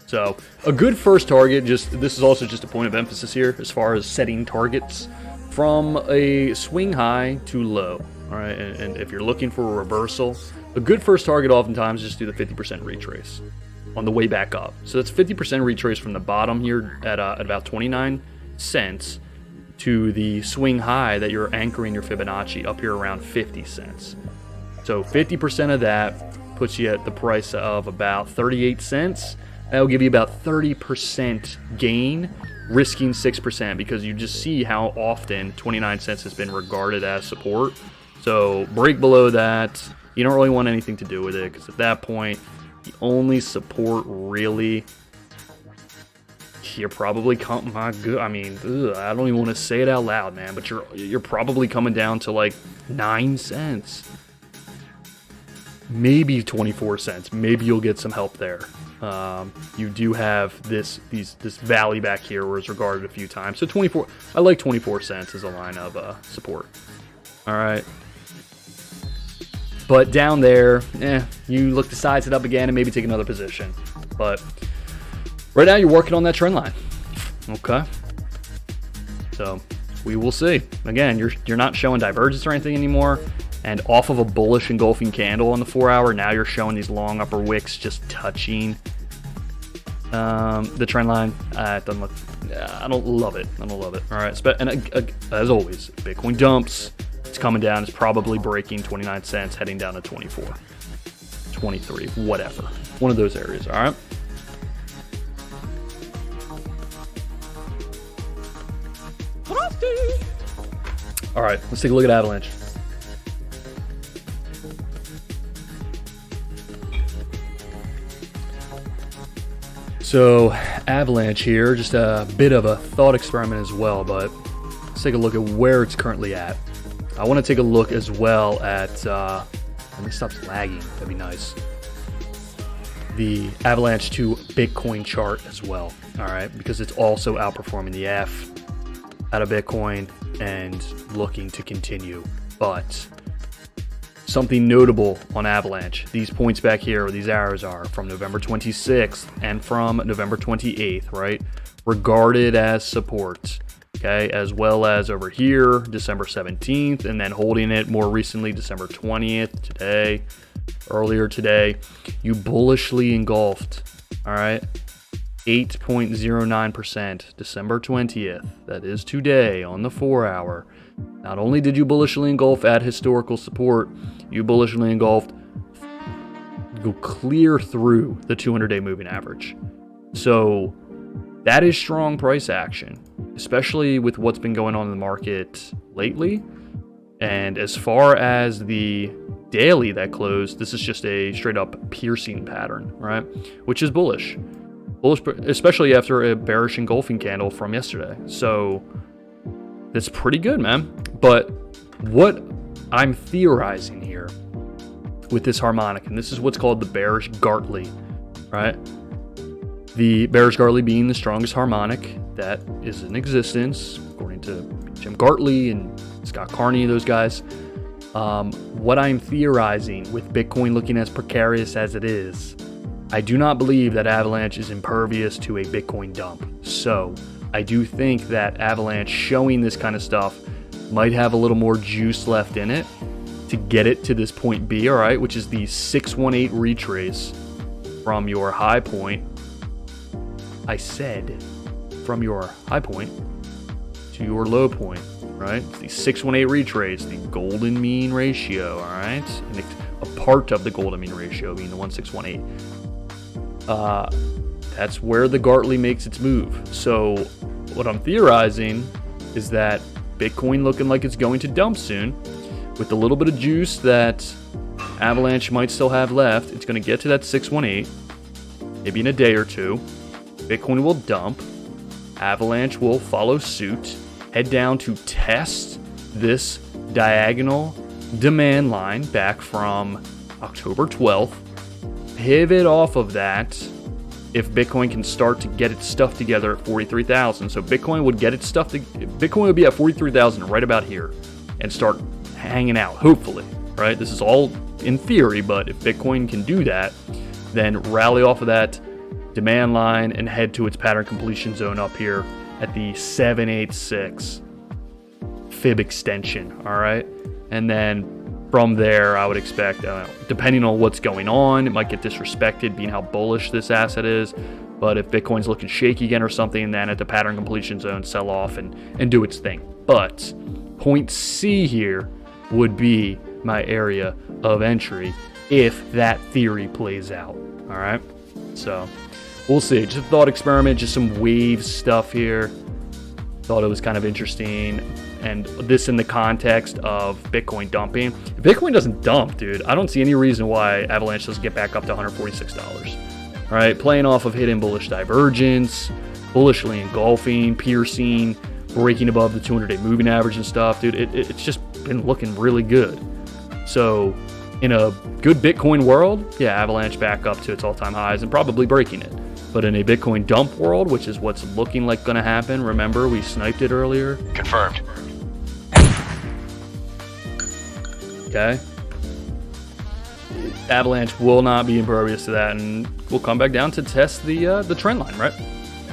So a good first target, this is also just a point of emphasis here as far as setting targets from a swing high to low. All right, and if you're looking for a reversal, a good first target oftentimes just do the 50% retrace on the way back up. So that's 50% retrace from the bottom here at about 29 cents to the swing high that you're anchoring your Fibonacci up here around 50 cents. So 50% of that puts you at the price of about 38 cents. That'll give you about 30% gain, risking 6%, because you just see how often 29 cents has been regarded as support. So break below that, you don't really want anything to do with it, because at that point, the only support really, you're probably coming, I don't even want to say it out loud, man, but you're probably coming down to like 9 cents. Maybe 24 cents. Maybe you'll get some help there. You do have this valley back here where it's regarded a few times. So 24, I like 24 cents as a line of support. All right. But down there, you look to size it up again and maybe take another position. But right now you're working on that trend line. Okay. So we will see. Again, you're not showing divergence or anything anymore. And off of a bullish engulfing candle on the 4 hour, now you're showing these long upper wicks just touching the trend line. I don't love it. I don't love it. All right. And as always, Bitcoin dumps. It's coming down. It's probably breaking 29 cents, heading down to 24, 23, whatever. One of those areas. All right. All right. Let's take a look at Avalanche. So Avalanche here, just a bit of a thought experiment as well, but let's take a look at where it's currently at. I want to take a look as well at, let me stop lagging, that'd be nice. The Avalanche to Bitcoin chart as well, all right, because it's also outperforming the F out of Bitcoin and looking to continue. But something notable on Avalanche, these points back here, where these arrows are, from November 26th and from November 28th, right? Regarded as support, okay? As well as over here, December 17th, and then holding it more recently, December 20th, today, earlier today. You bullishly engulfed, all right? 8.09%, December 20th. That is today on the 4 hour. Not only did you bullishly engulf at historical support, you bullishly engulfed go clear through the 200-day moving average. So that is strong price action, especially with what's been going on in the market lately. And as far as the daily that closed, this is just a straight up piercing pattern, right? Which is bullish. Bullish, especially after a bearish engulfing candle from yesterday. So that's pretty good, man. But what I'm theorizing here with this harmonic, and this is what's called the bearish Gartley, right? The bearish Gartley being the strongest harmonic that is in existence, according to Jim Gartley and Scott Carney, those guys. What I'm theorizing with Bitcoin looking as precarious as it is, I do not believe that Avalanche is impervious to a Bitcoin dump. So I do think that Avalanche showing this kind of stuff might have a little more juice left in it to get it to this point B, all right, which is the 618 retrace from your high point. I said from your high point to your low point, right? It's the 618 retrace, the golden mean ratio, all right? And a part of the golden mean ratio being the 1618. That's where the Gartley makes its move. So what I'm theorizing is that Bitcoin looking like it's going to dump soon, with a little bit of juice that Avalanche might still have left. It's going to get to that 618, maybe in a day or two. Bitcoin will dump. Avalanche will follow suit, head down to test this diagonal demand line back from October 12th. Pivot off of that if Bitcoin can start to get its stuff together at 43,000. So Bitcoin would get its stuff Bitcoin would be at 43,000 right about here and start hanging out, hopefully, right? This is all in theory, but if Bitcoin can do that, then rally off of that demand line and head to its pattern completion zone up here at the 786 fib extension, all right? And then from there, I would expect, depending on what's going on, it might get disrespected being how bullish this asset is. But if Bitcoin's looking shaky again or something, then at the pattern completion zone, sell off and do its thing. But point C here would be my area of entry if that theory plays out, all right? So we'll see. Just a thought experiment, just some wave stuff here. Thought it was kind of interesting. And this in the context of Bitcoin dumping. If Bitcoin doesn't dump, dude, I don't see any reason why Avalanche doesn't get back up to $146. All right, playing off of hidden bullish divergence, bullishly engulfing, piercing, breaking above the 200-day moving average and stuff, dude. It's just been looking really good. So in a good Bitcoin world, yeah, Avalanche back up to its all-time highs and probably breaking it. But in a Bitcoin dump world, which is what's looking like going to happen, remember we sniped it earlier?
Confirmed.
Okay. Avalanche will not be impervious to that, and we'll come back down to test the trend line, right?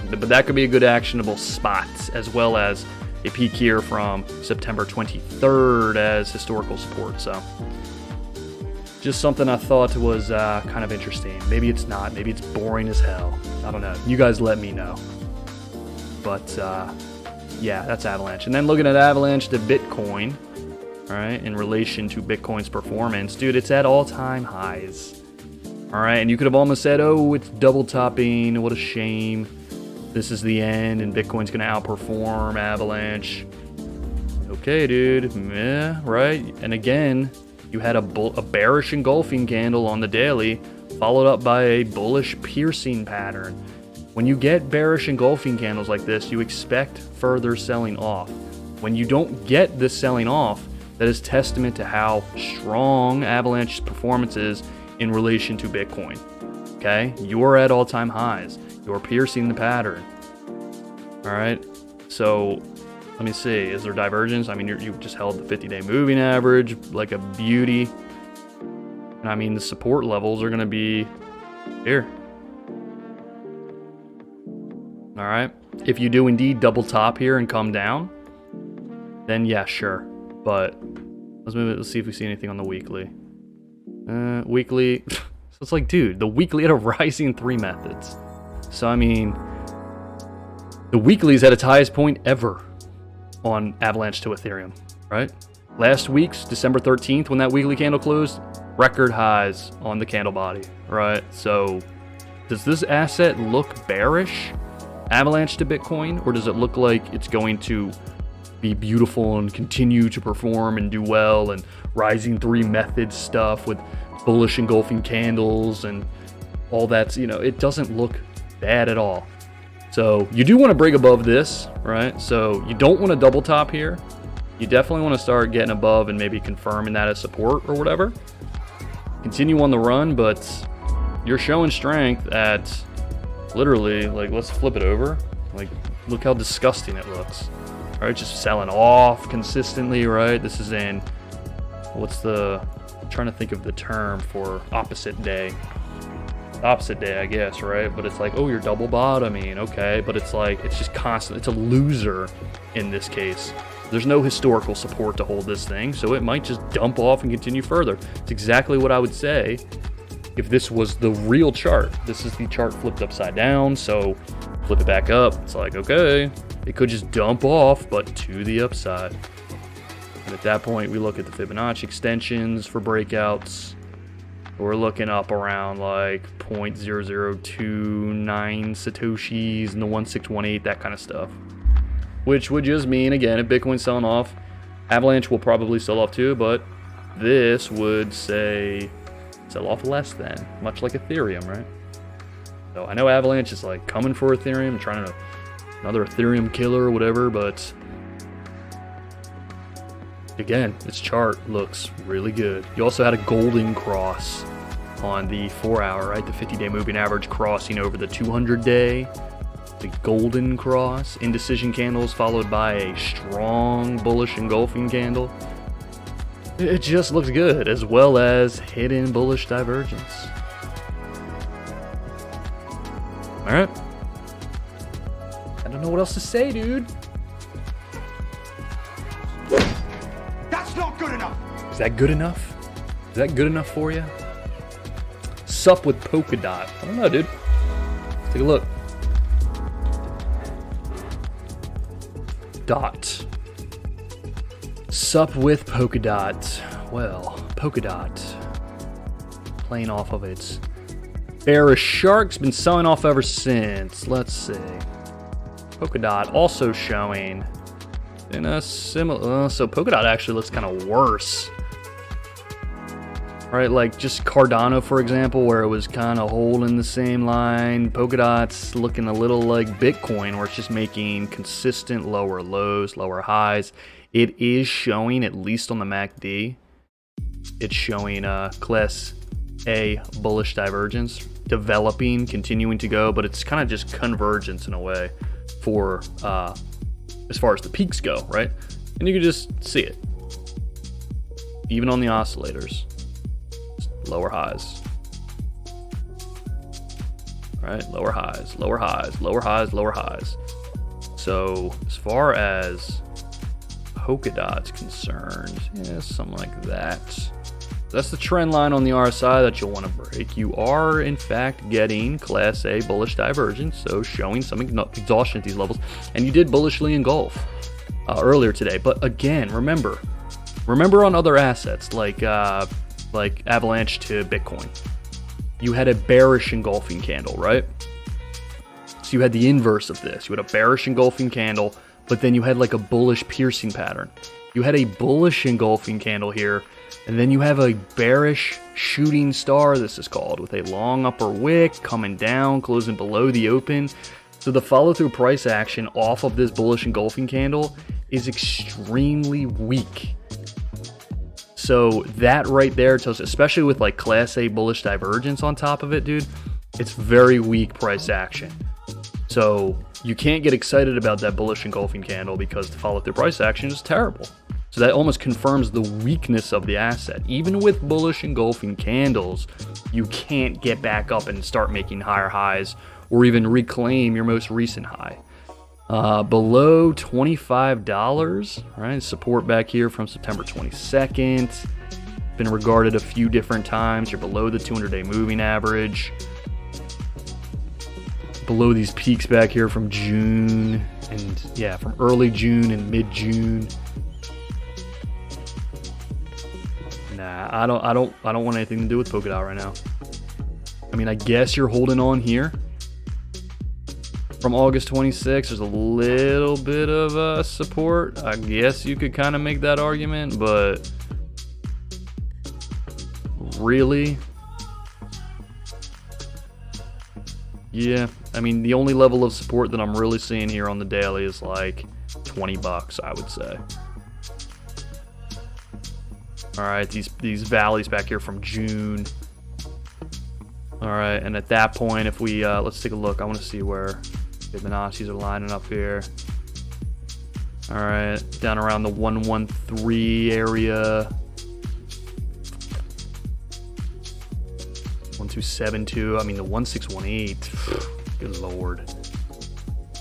But that could be a good actionable spot, as well as a peak here from September 23rd as historical support. So just something I thought was kind of interesting. Maybe it's not. Maybe it's boring as hell. I don't know. You guys let me know. But yeah, that's Avalanche. And then looking at Avalanche to Bitcoin, all right, in relation to Bitcoin's performance, dude, it's at all-time highs. All right, and you could have almost said, oh, it's double topping. What a shame. This is the end, and Bitcoin's going to outperform Avalanche. Okay, dude. Yeah, right. And again, you had a bearish engulfing candle on the daily, followed up by a bullish piercing pattern. When you get bearish engulfing candles like this, you expect further selling off. When you don't get this selling off, that is testament to how strong Avalanche's performance is in relation to Bitcoin. Okay? You're at all-time highs. You're piercing the pattern. All right? So let me see. Is there divergence? I mean, you just held the 50-day moving average like a beauty. And I mean, the support levels are going to be here. All right? If you do indeed double top here and come down, then yeah, sure. But let's see if we see anything on the weekly. Weekly. So it's like, dude, the weekly had a rising 3 methods. So, I mean, the weekly is at its highest point ever on Avalanche to Ethereum, right? Last week's December 13th, when that weekly candle closed, record highs on the candle body, right? So does this asset look bearish, Avalanche to Bitcoin, or does it look like it's going to be beautiful and continue to perform and do well, and rising 3 method stuff with bullish engulfing candles and all that's, you know, it doesn't look bad at all. So you do want to break above this, right? So you don't want to double top here. You definitely want to start getting above and maybe confirming that as support or whatever. Continue on the run, but you're showing strength at literally, like, let's flip it over. Like, look how disgusting it looks. All right, just selling off consistently, right? This is in, I'm trying to think of the term for opposite day. Opposite day, I guess, right? But it's like, oh, you're double bottoming, okay, but it's like, it's just constant. It's a loser in this case. There's no historical support to hold this thing, so it might just dump off and continue further. It's exactly what I would say if this was the real chart. This is the chart flipped upside down, so flip it back up. It's like, okay, it could just dump off, but to the upside. And at that point, we look at the Fibonacci extensions for breakouts. We're looking up around like 0.0029 Satoshis and the 1618, that kind of stuff. Which would just mean, again, if Bitcoin's selling off, Avalanche will probably sell off too, but this would say sell off less than, much like Ethereum, right? So I know Avalanche is like coming for Ethereum, trying to, another Ethereum killer or whatever, but again, this chart looks really good. You also had a golden cross on the 4-hour, right? The 50-day moving average crossing over the 200-day. The golden cross, indecision candles followed by a strong bullish engulfing candle. It just looks good, as well as hidden bullish divergence. All right. I don't know what else to say, dude.
That's not good enough.
Is that good enough? Is that good enough for you? Sup with Polkadot. I don't know, dude. Let's take a look. Dot. Sup with Polkadot. Well, Polkadot, playing off of its bearish shark's been selling off ever since. Let's see. Polkadot also showing in a similar, so Polkadot actually looks kind of worse. Right, like just Cardano, for example, where it was kind of holding the same line. Polkadot's looking a little like Bitcoin, where it's just making consistent lower lows, lower highs. It is showing, at least on the MACD, it's showing Class A bullish divergence, developing, continuing to go, but it's kind of just convergence in a way for as far as the peaks go, right? And you can just see it, even on the oscillators. Lower highs, right? Lower highs, lower highs, lower highs, lower highs. So as far as Polkadot's concerned, yeah, something like that. That's the trend line on the RSI that you'll want to break. You are, in fact, getting Class A bullish divergence, so showing some exhaustion at these levels. And you did bullishly engulf earlier today. But again, remember on other assets like Avalanche to Bitcoin, you had a bearish engulfing candle, right? So you had the inverse of this. You had a bearish engulfing candle, but then you had like a bullish piercing pattern. You had a bullish engulfing candle here, and then you have a bearish shooting star, this is called, with a long upper wick coming down, closing below the open. So the follow-through price action off of this bullish engulfing candle is extremely weak. So that right there tells, especially with like Class A bullish divergence on top of it, dude, it's very weak price action. So you can't get excited about that bullish engulfing candle because the follow through price action is terrible. So that almost confirms the weakness of the asset. Even with bullish engulfing candles, you can't get back up and start making higher highs or even reclaim your most recent high. Below $25, right? Support back here from September 22nd. Been regarded a few different times. You're below the 200-day moving average. Below these peaks back here from June and from early June and mid-June. Nah, I don't want anything to do with Polkadot right now. I mean, I guess you're holding on here. From August 26th, there's a little bit of support. I guess you could kind of make that argument, but really? Yeah, I mean, the only level of support that I'm really seeing here on the daily is like $20, I would say. All right, these valleys back here from June. All right, and at that point, if we let's take a look. I want to see where Fibonacci's are lining up here. All right, down around the 113 area. 1272. I mean, the 1618. Good lord.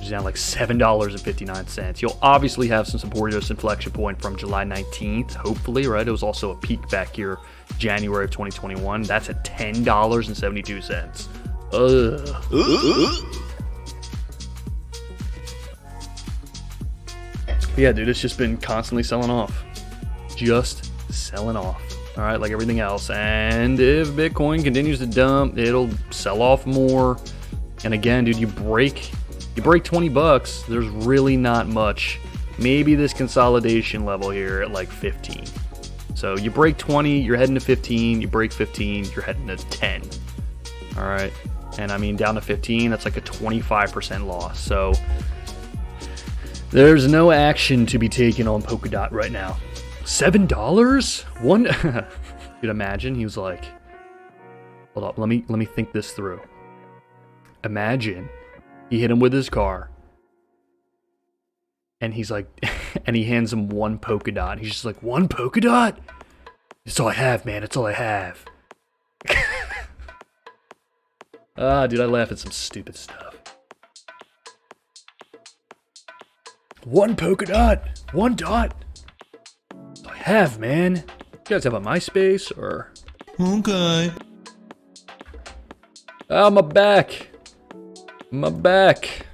It's down like $7.59. You'll obviously have some support at this inflection point from July 19th, hopefully, right? It was also a peak back here January of 2021. That's at $10.72. Yeah, dude, it's just been constantly selling off. Just selling off. All right, like everything else. And if Bitcoin continues to dump, it'll sell off more. And again, dude, you break $20, there's really not much. Maybe this consolidation level here at like 15. So you break 20, you're heading to 15. You break 15, you're heading to 10. All right. And I mean, down to 15, that's like a 25% loss. So there's no action to be taken on Polkadot right now. $7? One. Dude, imagine he was like, hold up, let me think this through. Imagine he hit him with his car, and he's like, and he hands him one Polkadot. He's just like, one Polkadot? It's all I have, man. It's all I have. Dude, I laugh at some stupid stuff. One Polkadot, one dot. That's all I have, man. You guys have a MySpace or?
Okay.
Oh, my back. My back.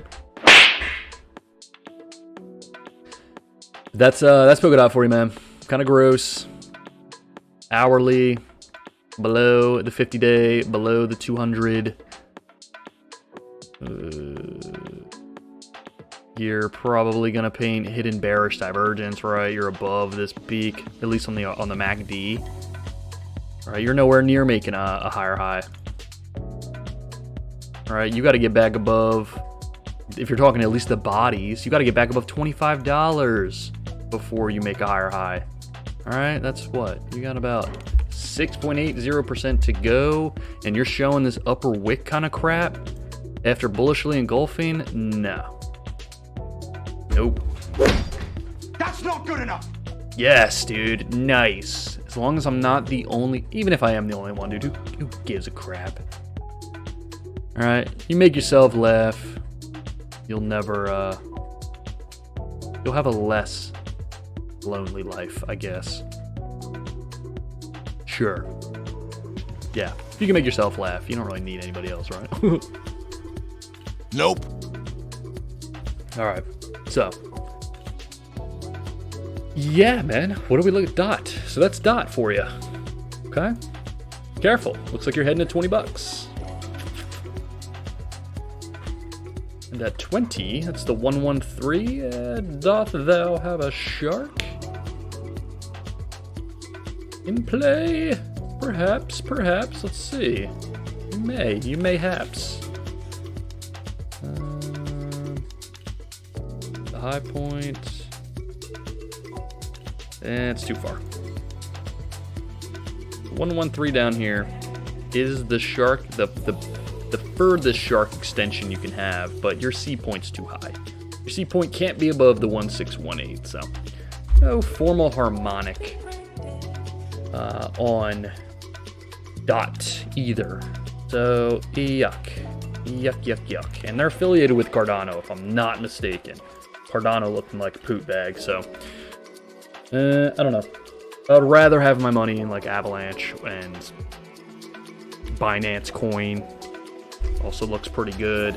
That's Polkadot for you, man. Kind of gross. Hourly, below the 50-day, below the 200. You're probably gonna paint hidden bearish divergence, right? You're above this peak, at least on the MACD. All right, you're nowhere near making a higher high. All right, you got to get back above, if you're talking at least the bodies, you got to get back above $25 before you make a higher high. All right, that's what? You got about 6.80% to go, and you're showing this upper wick kind of crap after bullishly engulfing? No. Nope.
That's not good enough.
Yes, dude. Nice. As long as I'm not the only, even if I am the only one, dude, who gives a crap? All right, you make yourself laugh. You'll never, you'll have a less lonely life, I guess. Sure. Yeah, you can make yourself laugh. You don't really need anybody else, right?
Nope.
All right, so. Yeah, man, what do we look at DOT? So that's DOT for you, okay? Careful, looks like you're heading at $20. And at 20, that's the 113. Doth thou have a shark in play? Perhaps. Let's see. You mayhaps. The high point. It's too far. 113 down here is the shark, the furthest shark extension you can have, but your C point's too high. Your C point can't be above the 1618, so no formal harmonic on DOT either. So yuck. And they're affiliated with Cardano, if I'm not mistaken. Cardano looking like a poop bag, so I don't know. I'd rather have my money in like Avalanche and Binance Coin. Also looks pretty good.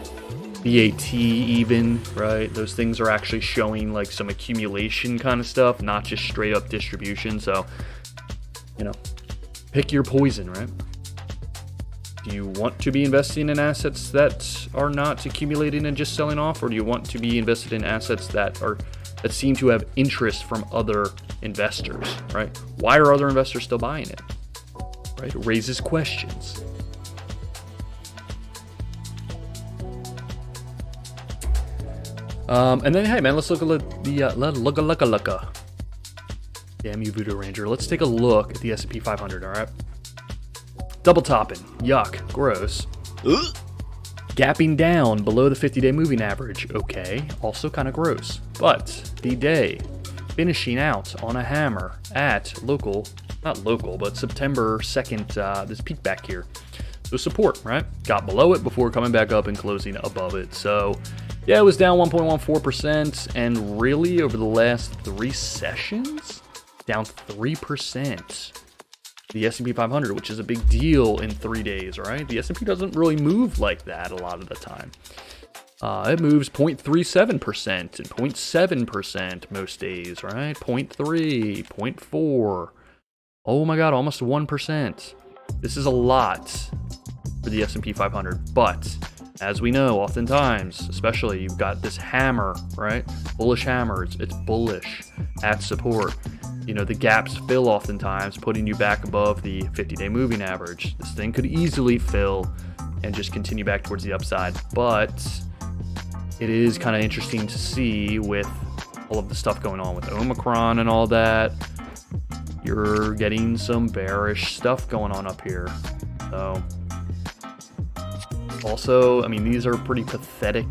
BAT even, right? Those things are actually showing like some accumulation kind of stuff, not just straight up distribution. So, you know, pick your poison, right? Do you want to be investing in assets that are not accumulating and just selling off, or do you want to be invested in assets that seem to have interest from other investors, right? Why are other investors still buying it? Right? It raises questions. And then, hey man, let's look at the damn you, Voodoo Ranger. Let's take a look at the S&P 500. All right, double topping, yuck, gross. Gapping down below the 50-day moving average, okay, also kind of gross. But the day finishing out on a hammer at not local, but September 2nd, this peak back here. So support, right? Got below it before coming back up and closing above it. So yeah, it was down 1.14%, and really over the last 3 sessions, down 3%. The S&P 500, which is a big deal in 3 days, right? The S&P doesn't really move like that a lot of the time. It moves 0.37% and 0.7% most days, right? 0.3, 0.4. Oh my God, almost 1%. This is a lot for the S&P 500, but as we know, oftentimes, especially you've got this hammer, right? Bullish hammer, it's bullish at support. You know, the gaps fill oftentimes, putting you back above the 50-day moving average. This thing could easily fill and just continue back towards the upside, but it is kind of interesting to see with all of the stuff going on with Omicron and all that. You're getting some bearish stuff going on up here. So also, I mean, these are pretty pathetic.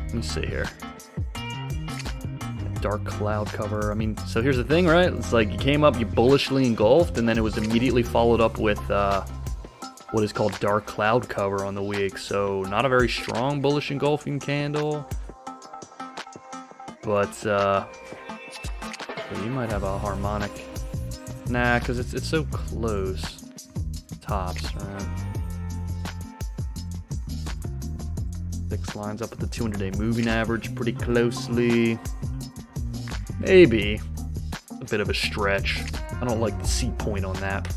Let me see here. Dark cloud cover. I mean, so here's the thing, right? It's like you came up, you bullishly engulfed, and then it was immediately followed up with what is called dark cloud cover on the week. So not a very strong bullish engulfing candle. But you might have a harmonic. Nah, because it's so close. Tops, right? 6 lines up with the 200-day moving average pretty closely. Maybe a bit of a stretch. I don't like the C point on that.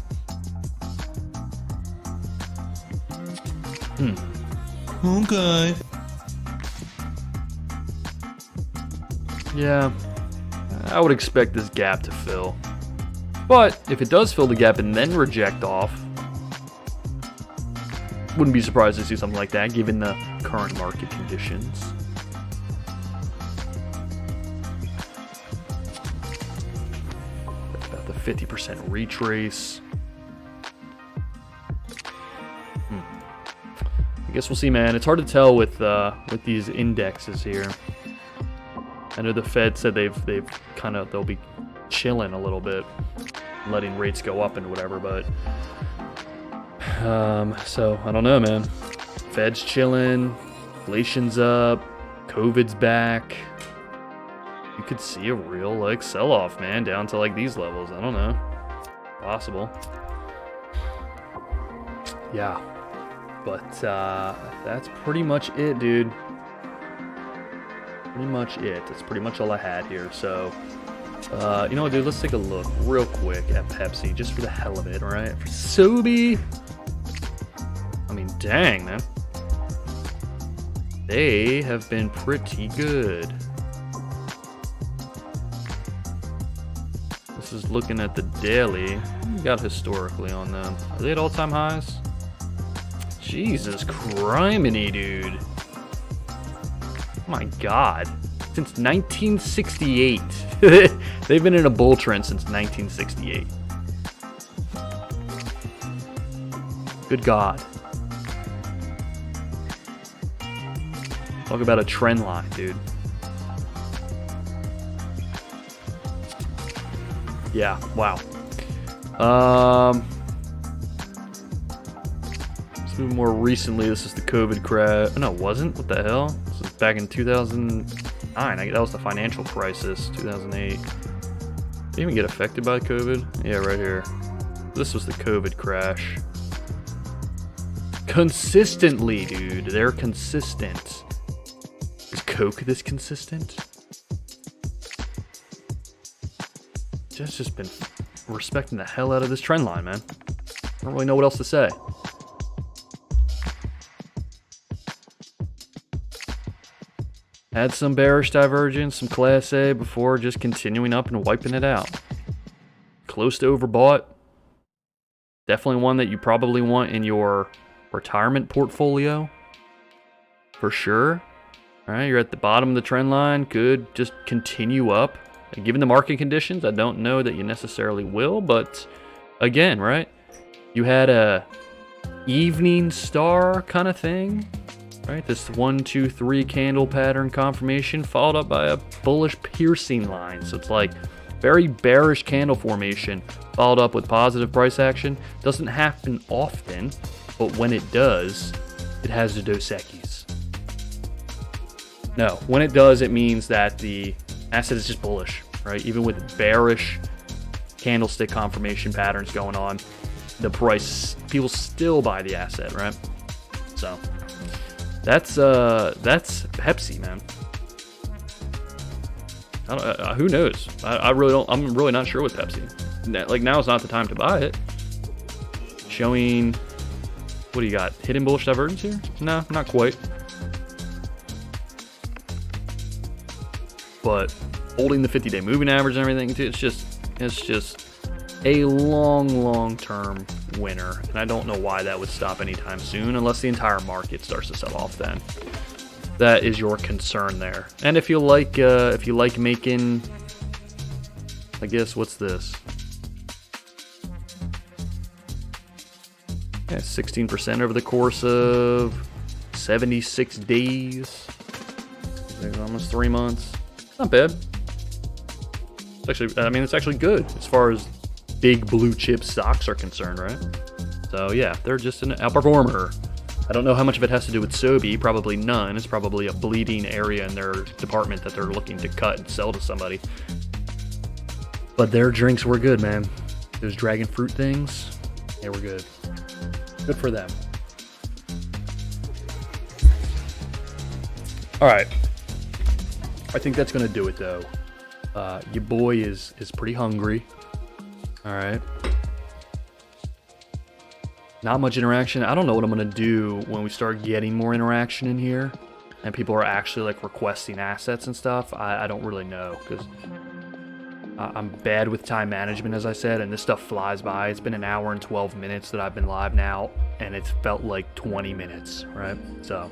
Okay.
Yeah, I would expect this gap to fill. But if it does fill the gap and then reject off, wouldn't be surprised to see something like that given the current market conditions. About the 50% retrace. I guess we'll see, man. It's hard to tell with these indexes here. I know the Fed said they'll be chilling a little bit, letting rates go up and whatever, but so I don't know, man. Fed's chilling, inflation's up, COVID's back. You could see a real sell-off, man, down to these levels. I don't know. Possible. Yeah. But that's pretty much it, dude. Pretty much it. That's pretty much all I had here. So, you know what, dude? Let's take a look real quick at Pepsi, just for the hell of it, all right? For Sobe. I mean, dang, man. They have been pretty good. This is looking at the daily. What we got historically on them? Are they at all-time highs? Jesus criminy, dude. Oh my God. Since 1968. They've been in a bull trend since 1968. Good God. Talk about a trend line, dude. Yeah, wow. More recently, this is the COVID crash. No, it wasn't. What the hell? This was back in 2009. That was the financial crisis, 2008. Did you even get affected by COVID? Yeah, right here. This was the COVID crash. Consistently, dude. They're consistent. Is Coke this consistent? It's just been respecting the hell out of this trend line, man. I don't really know what else to say. Had some bearish divergence, some Class A before just continuing up and wiping it out. Close to overbought. Definitely one that you probably want in your retirement portfolio. For sure. All right, you're at the bottom of the trend line. Could just continue up. And given the market conditions, I don't know that you necessarily will. But again, right? You had a evening star kind of thing. Right, this 1, 2, 3 candle pattern confirmation followed up by a bullish piercing line. So it's like very bearish candle formation followed up with positive price action. Doesn't happen often, but when it does, it has the Dos Equis. No, when it does, it means that the asset is just bullish, right? Even with bearish candlestick confirmation patterns going on, the price, people still buy the asset, right? So that's Pepsi, man. Who knows? I really don't. I'm really not sure with Pepsi. Like, now is not the time to buy it. Showing, what do you got? Hidden bullish divergence here? No, not quite. But holding the 50-day moving average and everything, it's just a long-term winner, and I don't know why that would stop anytime soon, unless the entire market starts to sell off. Then that is your concern there. And if you like making, I guess, what's this? Yeah, 16% over the course of 76 days. Almost 3 months. Not bad. It's actually, I mean, it's actually good as far as big blue chip stocks are concerned, right? So yeah, they're just an outperformer. I don't know how much of it has to do with Sobe. Probably none. It's probably a bleeding area in their department that they're looking to cut and sell to somebody. But their drinks were good, man. Those dragon fruit things, they were good. Good for them. All right. I think that's gonna do it though. Your boy is pretty hungry. All right. Not much interaction. I don't know what I'm going to do when we start getting more interaction in here and people are actually like requesting assets and stuff. I don't really know because I'm bad with time management, as I said, and this stuff flies by. It's been an hour and 12 minutes that I've been live now, and it's felt like 20 minutes, right? So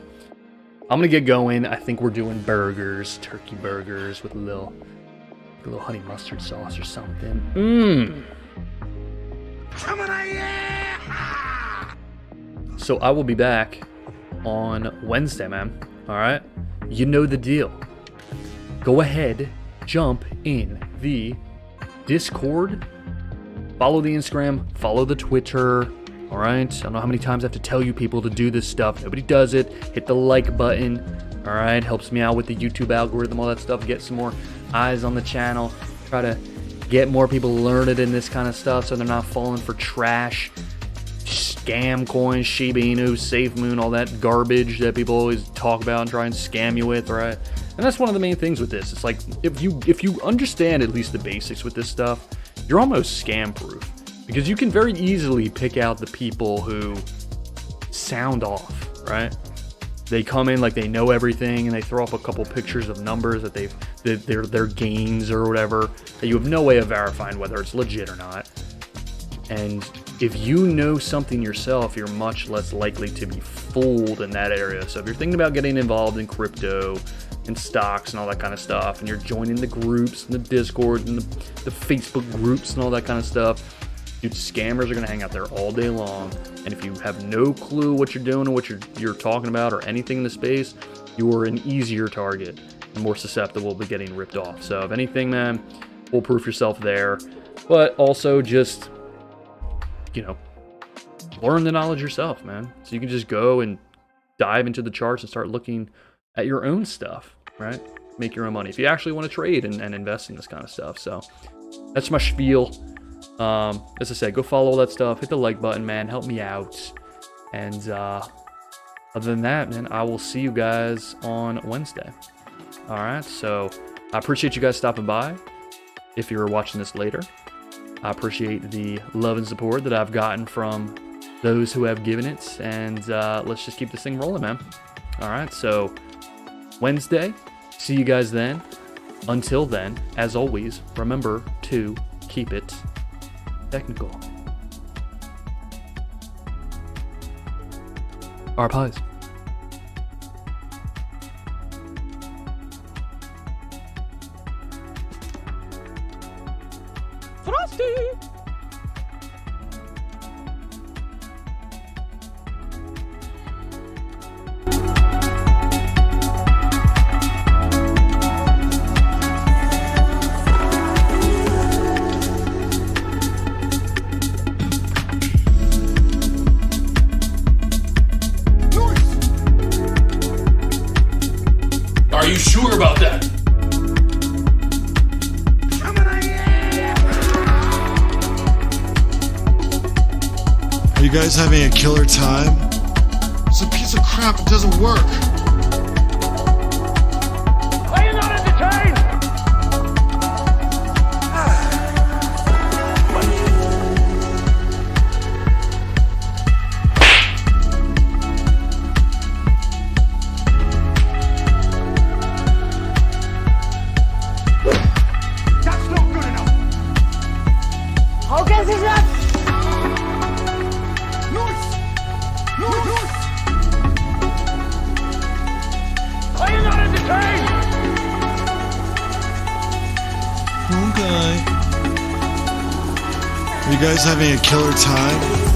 I'm going to get going. I think we're doing burgers, turkey burgers with a little honey mustard sauce or something. So I will be back on Wednesday, man. All right? You know the deal. Go ahead, jump in the Discord, follow the Instagram, follow the Twitter. All right? I don't know how many times I have to tell you people to do this stuff. Nobody does it. Hit the like button. All right? Helps me out with the YouTube algorithm, all that stuff. Get some more eyes on the channel. Try to get more people learned in this kind of stuff so they're not falling for trash, scam coins, Shiba Inu, SafeMoon, all that garbage that people always talk about and try and scam you with, right? And that's one of the main things with this. It's like, if you understand at least the basics with this stuff, you're almost scam proof, because you can very easily pick out the people who sound off, right? They come in like they know everything, and they throw up a couple pictures of numbers that their gains or whatever, that you have no way of verifying whether it's legit or not. And if you know something yourself, you're much less likely to be fooled in that area. So if you're thinking about getting involved in crypto and stocks and all that kind of stuff, and you're joining the groups and the Discord and the Facebook groups and all that kind of stuff, dude, scammers are going to hang out there all day long. And if you have no clue what you're doing or what you're talking about or anything in the space, you are an easier target and more susceptible to getting ripped off. So if anything, man, foolproof yourself there. But also just, learn the knowledge yourself, man. So you can just go and dive into the charts and start looking at your own stuff, right? Make your own money if you actually want to trade and invest in this kind of stuff. So that's my spiel. As I said, go follow all that stuff. Hit the like button, man. Help me out. And other than that, man, I will see you guys on Wednesday. All right. So I appreciate you guys stopping by if you're watching this later. I appreciate the love and support that I've gotten from those who have given it, and let's just keep this thing rolling, man. All right, so Wednesday, see you guys then. Until then, as always, remember to keep it technical. Our pies.
Frosty!
Are you sure about that?
Are you guys having a killer time? It's a piece of crap, it doesn't work.
Are you not entertained? That's not good enough.
Okay, sister!
Are you not entertained?
Okay. Are you guys having a killer time?